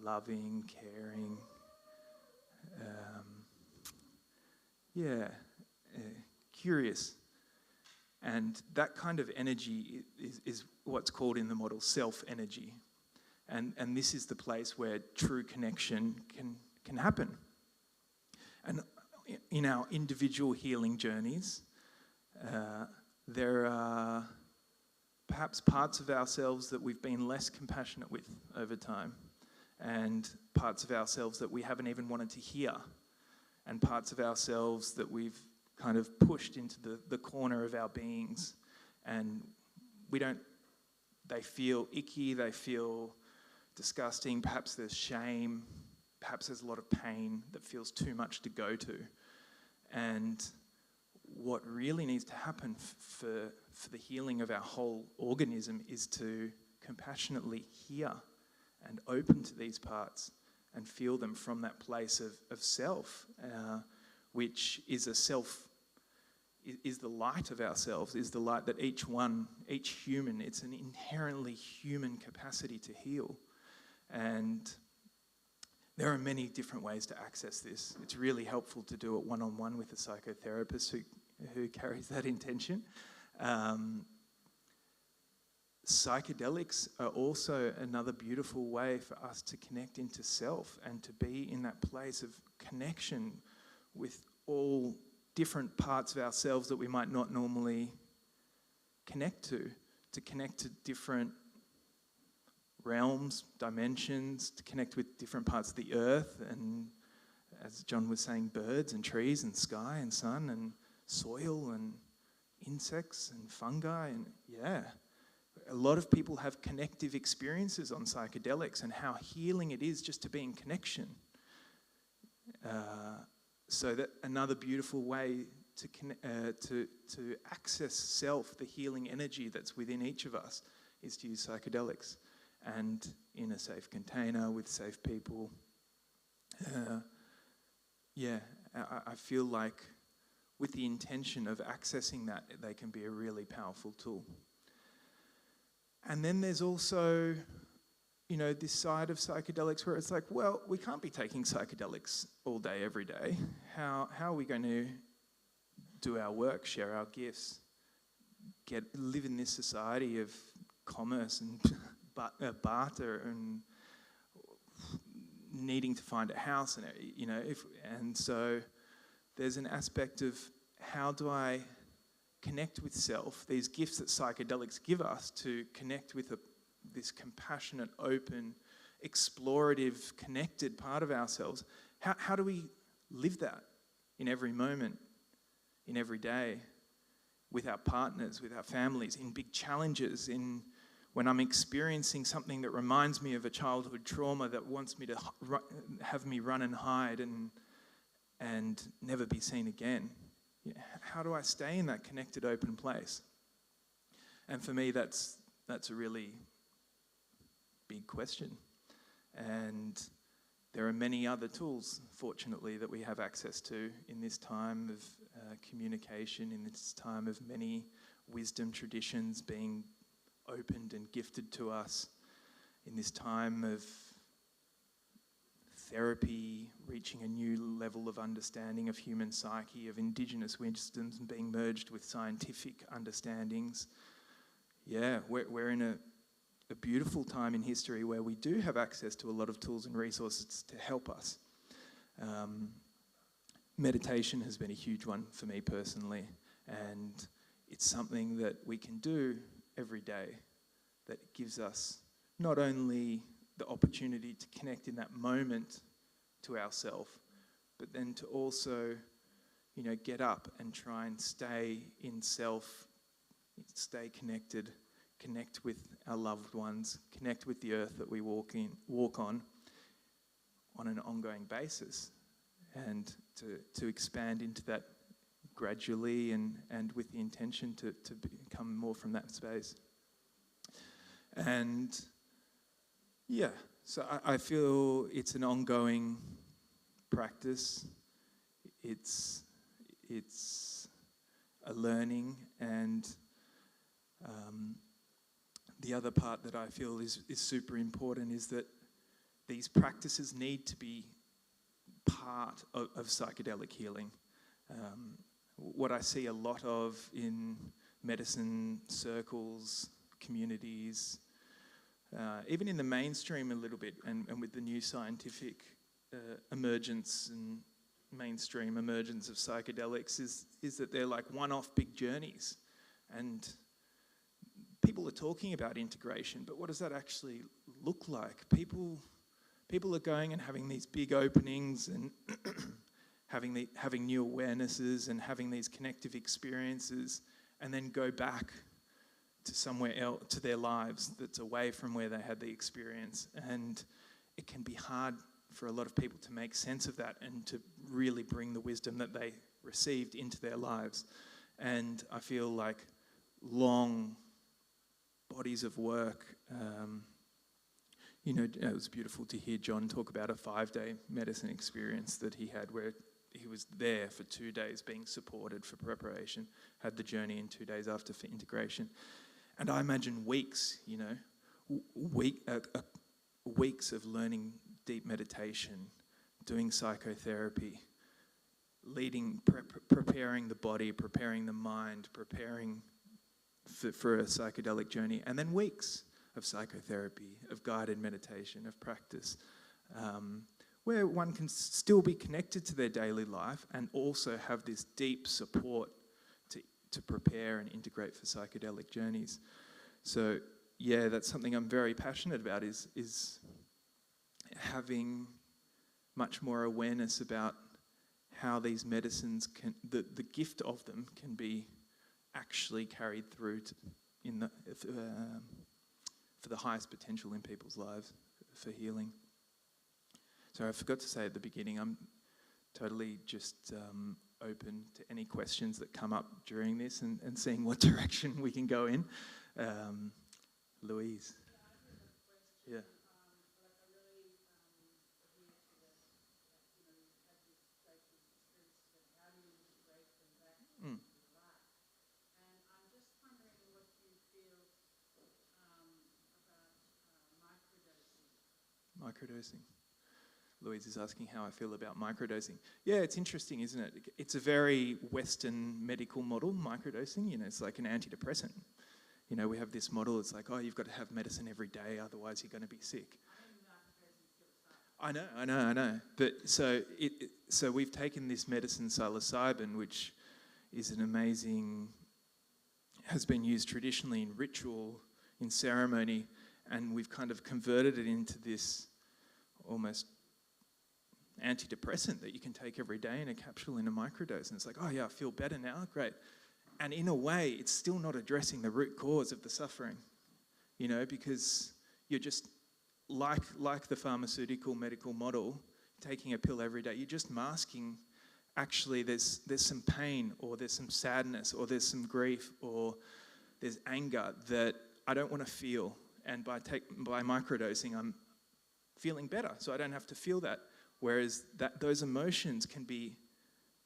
loving, caring. Curious. And that kind of energy is what's called in the model self-energy. And this is the place where true connection can happen. And in our individual healing journeys, there are perhaps parts of ourselves that we've been less compassionate with over time, and parts of ourselves that we haven't even wanted to hear, and parts of ourselves that we've kind of pushed into the corner of our beings, and they feel icky, they feel disgusting, perhaps there's shame, perhaps there's a lot of pain that feels too much to go to. And what really needs to happen for the healing of our whole organism is to compassionately hear and open to these parts and feel them from that place of self, which is is the light of ourselves, is the light that each human, it's an inherently human capacity to heal. And there are many different ways to access this. It's really helpful to do it one-on-one with a psychotherapist who carries that intention. Psychedelics are also another beautiful way for us to connect into self and to be in that place of connection with all different parts of ourselves that we might not normally connect to connect to different realms, dimensions, to connect with different parts of the earth, and as John was saying, birds and trees and sky and sun and soil and insects and fungi, and a lot of people have connective experiences on psychedelics and how healing it is just to be in connection. So that another beautiful way to access self, the healing energy that's within each of us, is to use psychedelics, and in a safe container with safe people. I feel like with the intention of accessing that, they can be a really powerful tool. And then there's also, this side of psychedelics where it's like, well, we can't be taking psychedelics all day, every day. How are we going to do our work, share our gifts, live in this society of commerce and barter and needing to find a house, and so there's an aspect of how do I connect with self, these gifts that psychedelics give us to connect with this compassionate, open, explorative, connected part of ourselves. How do we live that in every moment, in every day, with our partners, with our families, in big challenges, when I'm experiencing something that reminds me of a childhood trauma that wants me to have me run and hide and never be seen again? How do I stay in that connected, open place? And for me, that's a really big question. And there are many other tools, fortunately, that we have access to in this time of communication, in this time of many wisdom traditions being opened and gifted to us, in this time of therapy reaching a new level of understanding of human psyche, of indigenous wisdoms being merged with scientific understandings. We're in a beautiful time in history where we do have access to a lot of tools and resources to help us. Meditation has been a huge one for me personally, and it's something that we can do every day that gives us not only the opportunity to connect in that moment to ourself, but then to also, get up and try and stay in self, stay connected, connect with our loved ones, connect with the earth that we walk on an ongoing basis, and to expand into that gradually and with the intention to become more from that space. And yeah, so I feel it's an ongoing practice. It's a learning, and the other part that I feel is super important is that these practices need to be part of psychedelic healing. What I see a lot of in medicine circles, communities, even in the mainstream a little bit, and with the new scientific emergence and mainstream emergence of psychedelics, is that they're like one-off big journeys. And people are talking about integration, but what does that actually look like? People are going and having these big openings and having new awarenesses and having these connective experiences, and then go back to somewhere else, to their lives that's away from where they had the experience. And it can be hard for a lot of people to make sense of that and to really bring the wisdom that they received into their lives. And I feel like long bodies of work, it was beautiful to hear John talk about a 5-day medicine experience that he had, where he was there for 2 days being supported for preparation, had the journey in 2 days after for integration. And I imagine weeks, weeks of learning deep meditation, doing psychotherapy, preparing the body, preparing the mind, preparing for a psychedelic journey, and then weeks of psychotherapy, of guided meditation, of practice, where one can still be connected to their daily life and also have this deep support to prepare and integrate for psychedelic journeys. So yeah, that's something I'm very passionate about, is having much more awareness about how these medicines can, the gift of them can be actually carried through for the highest potential in people's lives for healing. So I forgot to say at the beginning, I'm totally just open to any questions that come up during this and seeing what direction we can go in. Louise. Yeah. Microdosing. Louise is asking how I feel about microdosing. Yeah, it's interesting, isn't it? It's a very Western medical model, microdosing. It's like an antidepressant. We have this model, it's like, oh, you've got to have medicine every day, otherwise you're going to be sick. I know. But so we've taken this medicine, psilocybin, which is an amazing, has been used traditionally in ritual, in ceremony, and we've kind of converted it into this almost antidepressant that you can take every day in a capsule in a microdose. And it's like, oh yeah, I feel better now, great. And in a way, it's still not addressing the root cause of the suffering, because you're just, like the pharmaceutical medical model, taking a pill every day, you're just masking, actually there's some pain, or there's some sadness, or there's some grief, or there's anger that I don't want to feel. And by microdosing, I'm feeling better, so I don't have to feel that. Whereas those emotions can be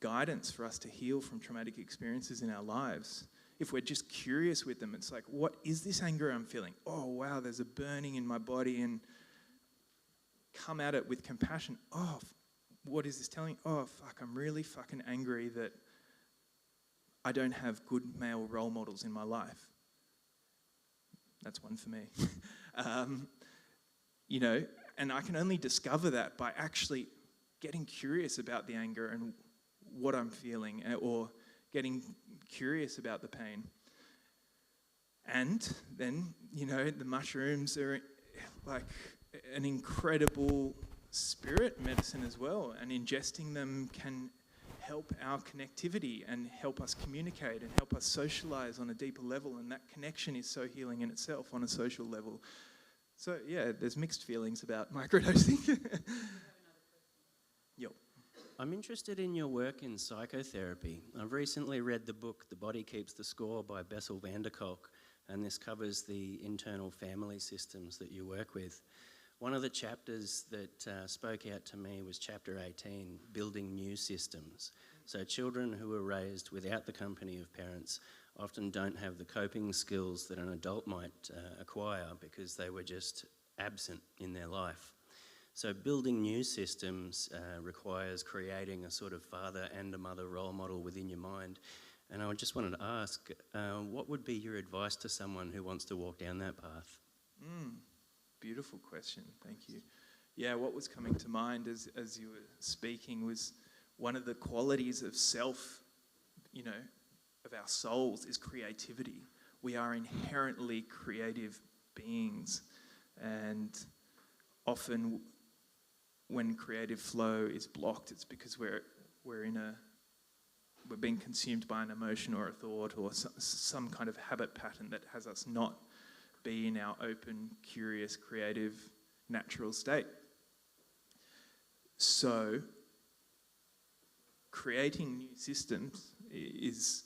guidance for us to heal from traumatic experiences in our lives. If we're just curious with them, it's like, what is this anger I'm feeling? Oh, wow, there's a burning in my body, and come at it with compassion. Oh, what is this telling? Oh, fuck, I'm really fucking angry that I don't have good male role models in my life. That's one for me. And I can only discover that by actually getting curious about the anger and what I'm feeling, or getting curious about the pain. And then, the mushrooms are like an incredible spirit medicine as well, and ingesting them can help our connectivity and help us communicate and help us socialize on a deeper level, and that connection is so healing in itself on a social level. So yeah, there's mixed feelings about microdosing. Yo. I'm interested in your work in psychotherapy. I've recently read the book The Body Keeps the Score by Bessel van der Kolk, and this covers the internal family systems that you work with. One of the chapters that spoke out to me was chapter 18, Building New Systems. So children who were raised without the company of parents often don't have the coping skills that an adult might acquire because they were just absent in their life. So building new systems requires creating a sort of father and a mother role model within your mind. And I just wanted to ask, what would be your advice to someone who wants to walk down that path? Beautiful question, thank you. Yeah, what was coming to mind as you were speaking was one of the qualities of self, of our souls is creativity. We are inherently creative beings, and often when creative flow is blocked, it's because we're being consumed by an emotion or a thought or some kind of habit pattern that has us not be in our open, curious, creative, natural state. So, creating new systems is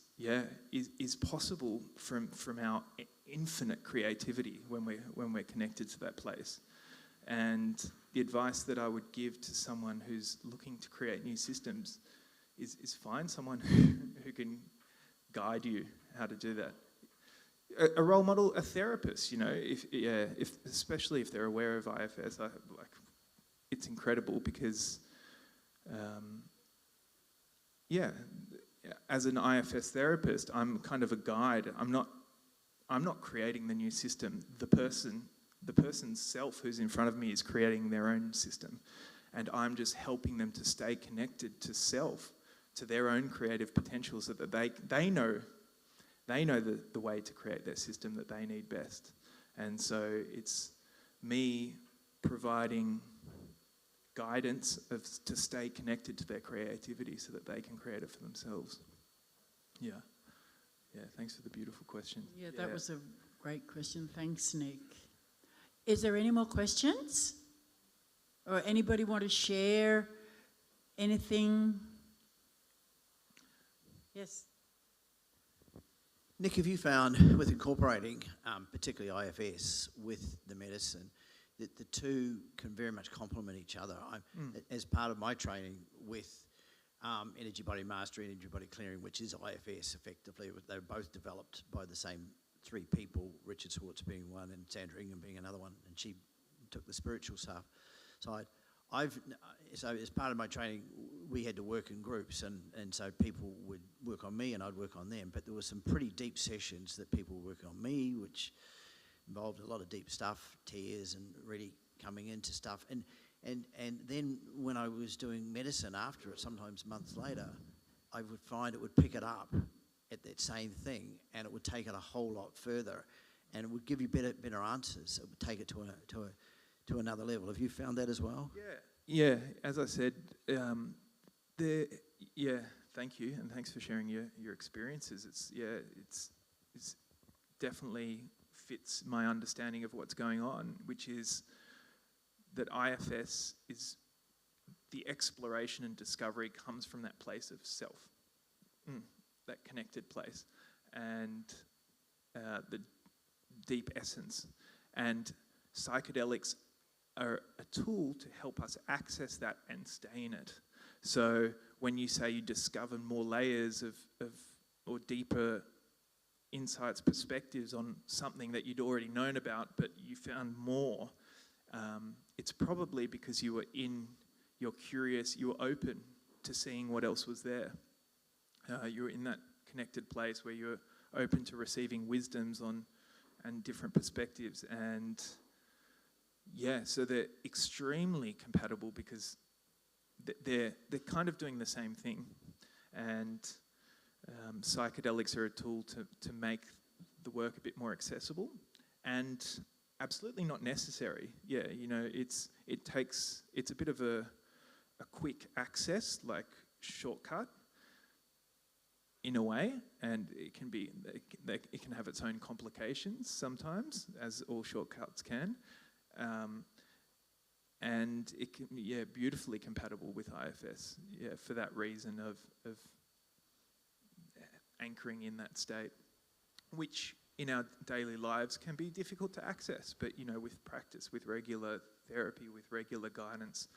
possible from our infinite creativity when we're connected to that place. And the advice that I would give to someone who's looking to create new systems is find someone who can guide you how to do that. A role model, a therapist, if especially if they're aware of IFS, it's incredible because, as an IFS therapist, I'm kind of a guide. I'm not creating the new system. The person's self who's in front of me is creating their own system, and I'm just helping them to stay connected to self, to their own creative potential, so that they know the way to create their system that they need best. And so it's me providing guidance to stay connected to their creativity so that they can create it for themselves. Yeah, thanks for the beautiful question. Yeah, that was a great question. Thanks, Nick. Is there any more questions? Or anybody want to share anything? Yes. Nick, have you found with incorporating, particularly IFS, with the medicine, that the two can very much complement each other? As part of my training with Energy Body Mastery, Energy Body Clearing, which is IFS effectively, they were both developed by the same three people, Richard Swartz being one and Sandra Ingham being another one, and she took the spiritual side. So as part of my training, we had to work in groups, and so people would work on me and I'd work on them, but there were some pretty deep sessions that people were working on me, which involved a lot of deep stuff, tears and really coming into stuff. And then when I was doing medicine after it, sometimes months later, I would find it would pick it up at that same thing, and it would take it a whole lot further, and it would give you better answers. It would take it to another level. Have you found that as well? Yeah. As I said, thank you, and thanks for sharing your experiences. It's definitely fits my understanding of what's going on, which is that IFS is the exploration and discovery comes from that place of self, that connected place, and the deep essence. And psychedelics are a tool to help us access that and stay in it. So when you say you discover more layers of or deeper insights, perspectives on something that you'd already known about, but you found more, it's probably because you're curious, you were open to seeing what else was there. You were in that connected place where you're open to receiving wisdoms and different perspectives. And so they're extremely compatible because they're kind of doing the same thing. And psychedelics are a tool to make the work a bit more accessible and absolutely not necessary. It's a bit of a quick access, like shortcut in a way, and it can have its own complications sometimes, as all shortcuts can. And it can be beautifully compatible with IFS, for that reason of anchoring in that state, which in our daily lives can be difficult to access. But, with practice, with regular therapy, with regular guidance,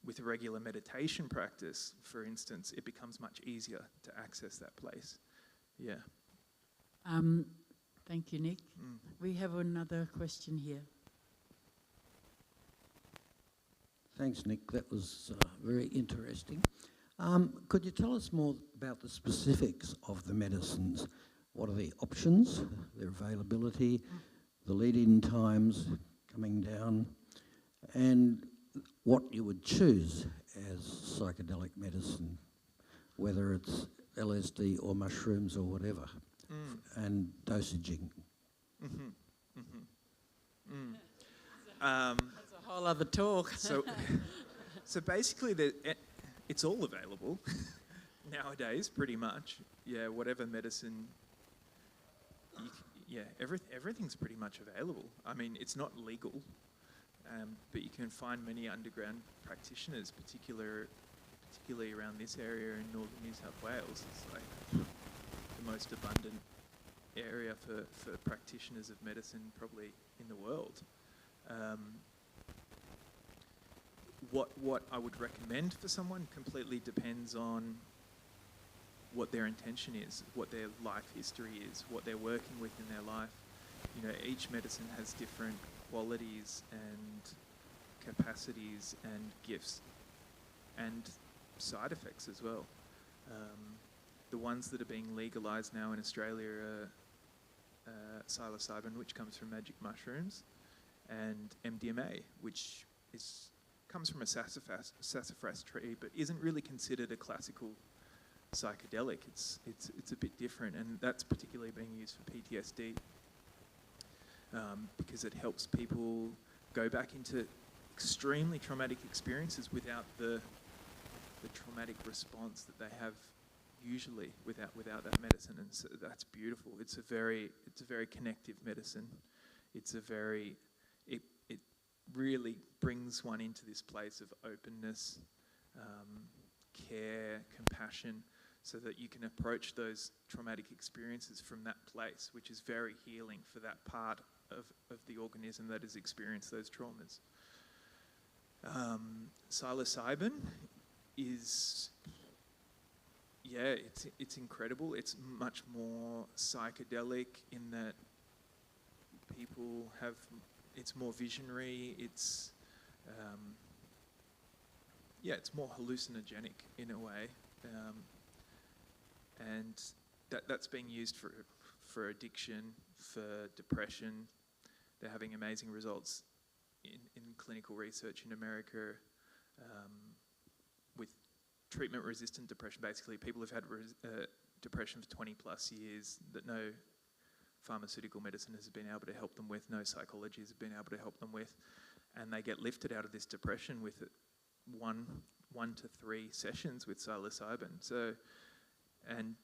with regular meditation practice, for instance, it becomes much easier to access that place. Yeah. Thank you, Nick. We have another question here. Thanks, Nick. That was very interesting. Could you tell us more about the specifics of the medicines? What are the options, their availability, the lead-in times coming down, and what you would choose as psychedelic medicine, whether it's LSD or mushrooms or whatever, and dosaging? That's a whole other talk. So basically, it's all available nowadays, pretty much. Yeah, whatever medicine. Everything's pretty much available. I mean, it's not legal, but you can find many underground practitioners, particularly around this area in northern New South Wales. It's like the most abundant area for practitioners of medicine probably in the world. What I would recommend for someone completely depends on what their intention is, what their life history is, what they're working with in their life. Each medicine has different qualities and capacities and gifts and side effects as well. The ones that are being legalised now in Australia are psilocybin, which comes from magic mushrooms, and MDMA, which comes from a sassafras tree, but isn't really considered a classical psychedelic. It's a bit different, and that's particularly being used for PTSD because it helps people go back into extremely traumatic experiences without the traumatic response that they have usually without that medicine, and so that's beautiful. It's a very connective medicine. It really brings one into this place of openness, care, compassion, so that you can approach those traumatic experiences from that place, which is very healing for that part of the organism that has experienced those traumas. Psilocybin is, it's incredible. It's much more psychedelic in that it's more visionary. It's more hallucinogenic in a way. And that's being used for addiction, for depression. They're having amazing results in clinical research in America with treatment-resistant depression. Basically, people have had depression for 20 plus years that no pharmaceutical medicine has been able to help them with, no psychology has been able to help them with, and they get lifted out of this depression with 1 to 3 sessions with psilocybin. So, and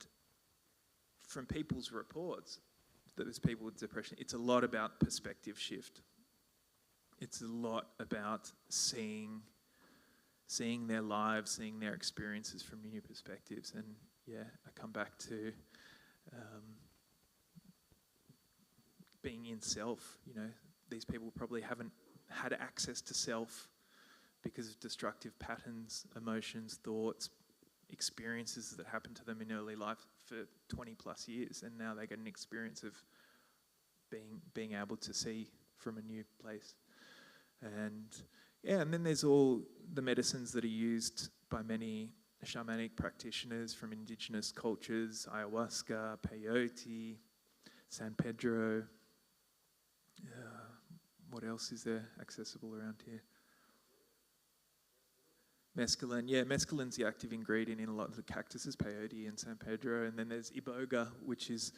from people's reports, those people with depression, it's a lot about perspective shift. It's a lot about seeing their lives, seeing their experiences from new perspectives. And I come back to being in self. These people probably haven't had access to self because of destructive patterns, emotions, thoughts, experiences that happened to them in early life for 20 plus years, and now they get an experience of being able to see from a new place. And then there's all the medicines that are used by many shamanic practitioners from indigenous cultures: ayahuasca, peyote, San Pedro. What else is there accessible around here? Mescaline. Yeah, mescaline's the active ingredient in a lot of the cactuses, peyote and San Pedro. And then there's iboga, which is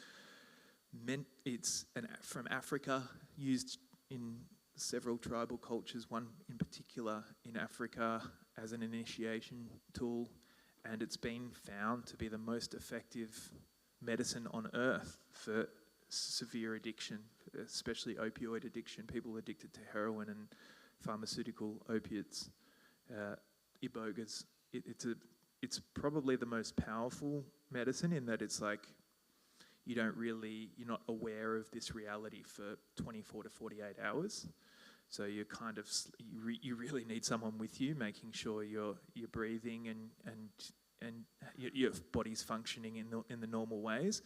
from Africa, used in several tribal cultures, one in particular in Africa as an initiation tool. And it's been found to be the most effective medicine on earth for severe addiction, especially opioid addiction, people addicted to heroin and pharmaceutical opiates. Iboga's, it's probably the most powerful medicine in that it's like, you're not aware of this reality for 24 to 48 hours. So you're kind of, you really need someone with you, making sure you're breathing and your body's functioning in the normal ways.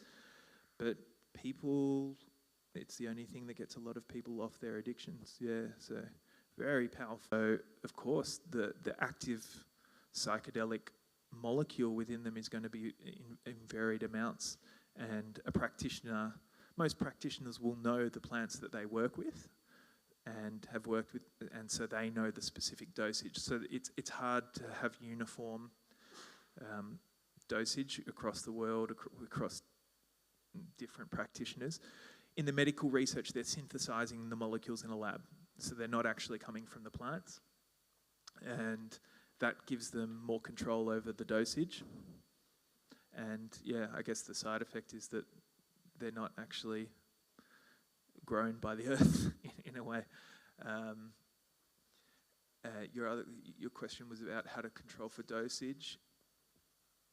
But people, it's the only thing that gets a lot of people off their addictions. Yeah, so very powerful. So of course, the active psychedelic molecule within them is going to be in varied amounts. And most practitioners will know the plants that they work with and have worked with, and so they know the specific dosage. So it's hard to have uniform dosage across the world, across different practitioners. In the medical research, they're synthesizing the molecules in a lab, so they're not actually coming from the plants. And that gives them more control over the dosage. And yeah, I guess the side effect is that they're not actually grown by the earth in a way. Your question was about how to control for dosage.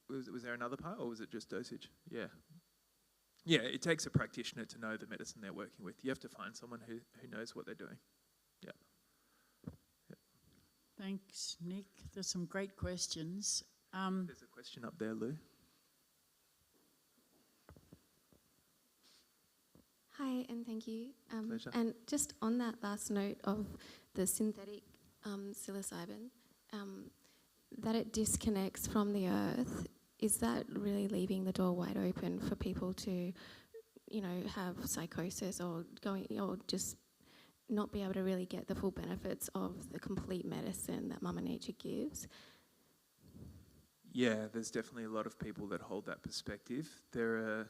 Was there another part, or was it just dosage? Yeah. Yeah, it takes a practitioner to know the medicine they're working with. You have to find someone who knows what they're doing. Yeah. Thanks, Nick. There's some great questions. There's a question up there, Lou. Hi, and thank you. Pleasure. And just on that last note of the synthetic psilocybin, that it disconnects from the earth, is that really leaving the door wide open for people to, have psychosis or just not be able to really get the full benefits of the complete medicine that Mama Nature gives? Yeah, there's definitely a lot of people that hold that perspective. There are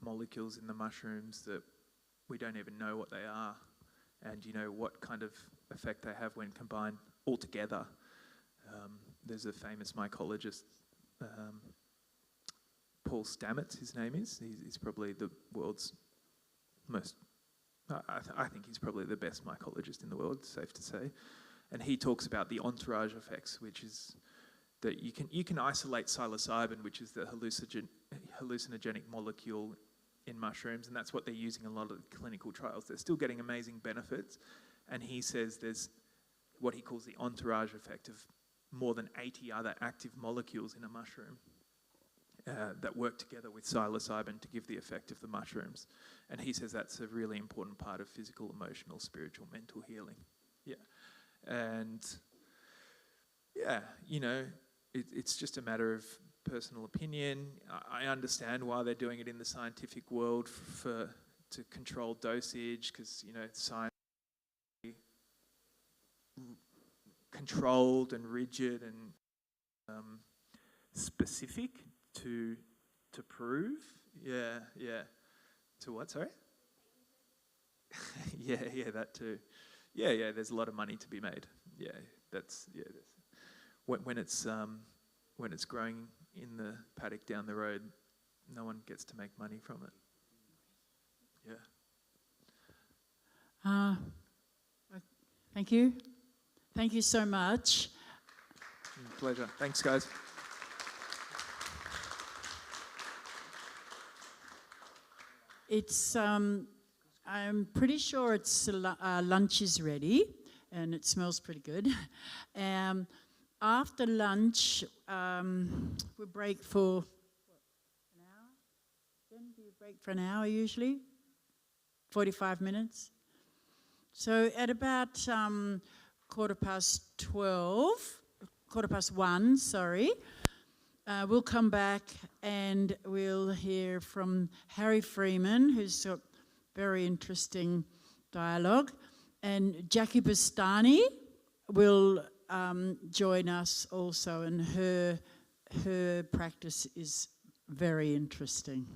molecules in the mushrooms that we don't even know what they are, and what kind of effect they have when combined all together. There's a famous mycologist, Paul Stamets, his name is. He's probably the world's most, I think he's probably the best mycologist in the world, safe to say. And he talks about the entourage effects, which is that you can isolate psilocybin, which is the hallucinogenic molecule in mushrooms, and that's what they're using in a lot of the clinical trials. They're still getting amazing benefits, and he says there's what he calls the entourage effect of more than 80 other active molecules in a mushroom that work together with psilocybin to give the effect of the mushrooms. And he says that's a really important part of physical, emotional, spiritual, mental healing. Yeah. And yeah, it's just a matter of personal opinion. I understand why they're doing it in the scientific world to control dosage, because science is controlled and rigid and specific to prove. Yeah. To what? Sorry. yeah, that too. Yeah. There's a lot of money to be made. Yeah, that's when it's growing in the paddock down the road, no one gets to make money from it. Yeah. Thank you. Thank you so much. Pleasure. Thanks, guys. It's I'm pretty sure it's lunch is ready, and it smells pretty good. After lunch, we break for an hour. Jen, do you break for an hour usually? 45 minutes. So at about 1:15, sorry, we'll come back and we'll hear from Harry Freeman, who's got very interesting dialogue, and Jackie Bastani will join us also, and her practice is very interesting.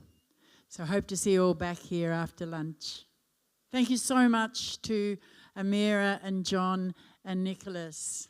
So I hope to see you all back here after lunch. Thank you so much to Amirah and John and Nicholas.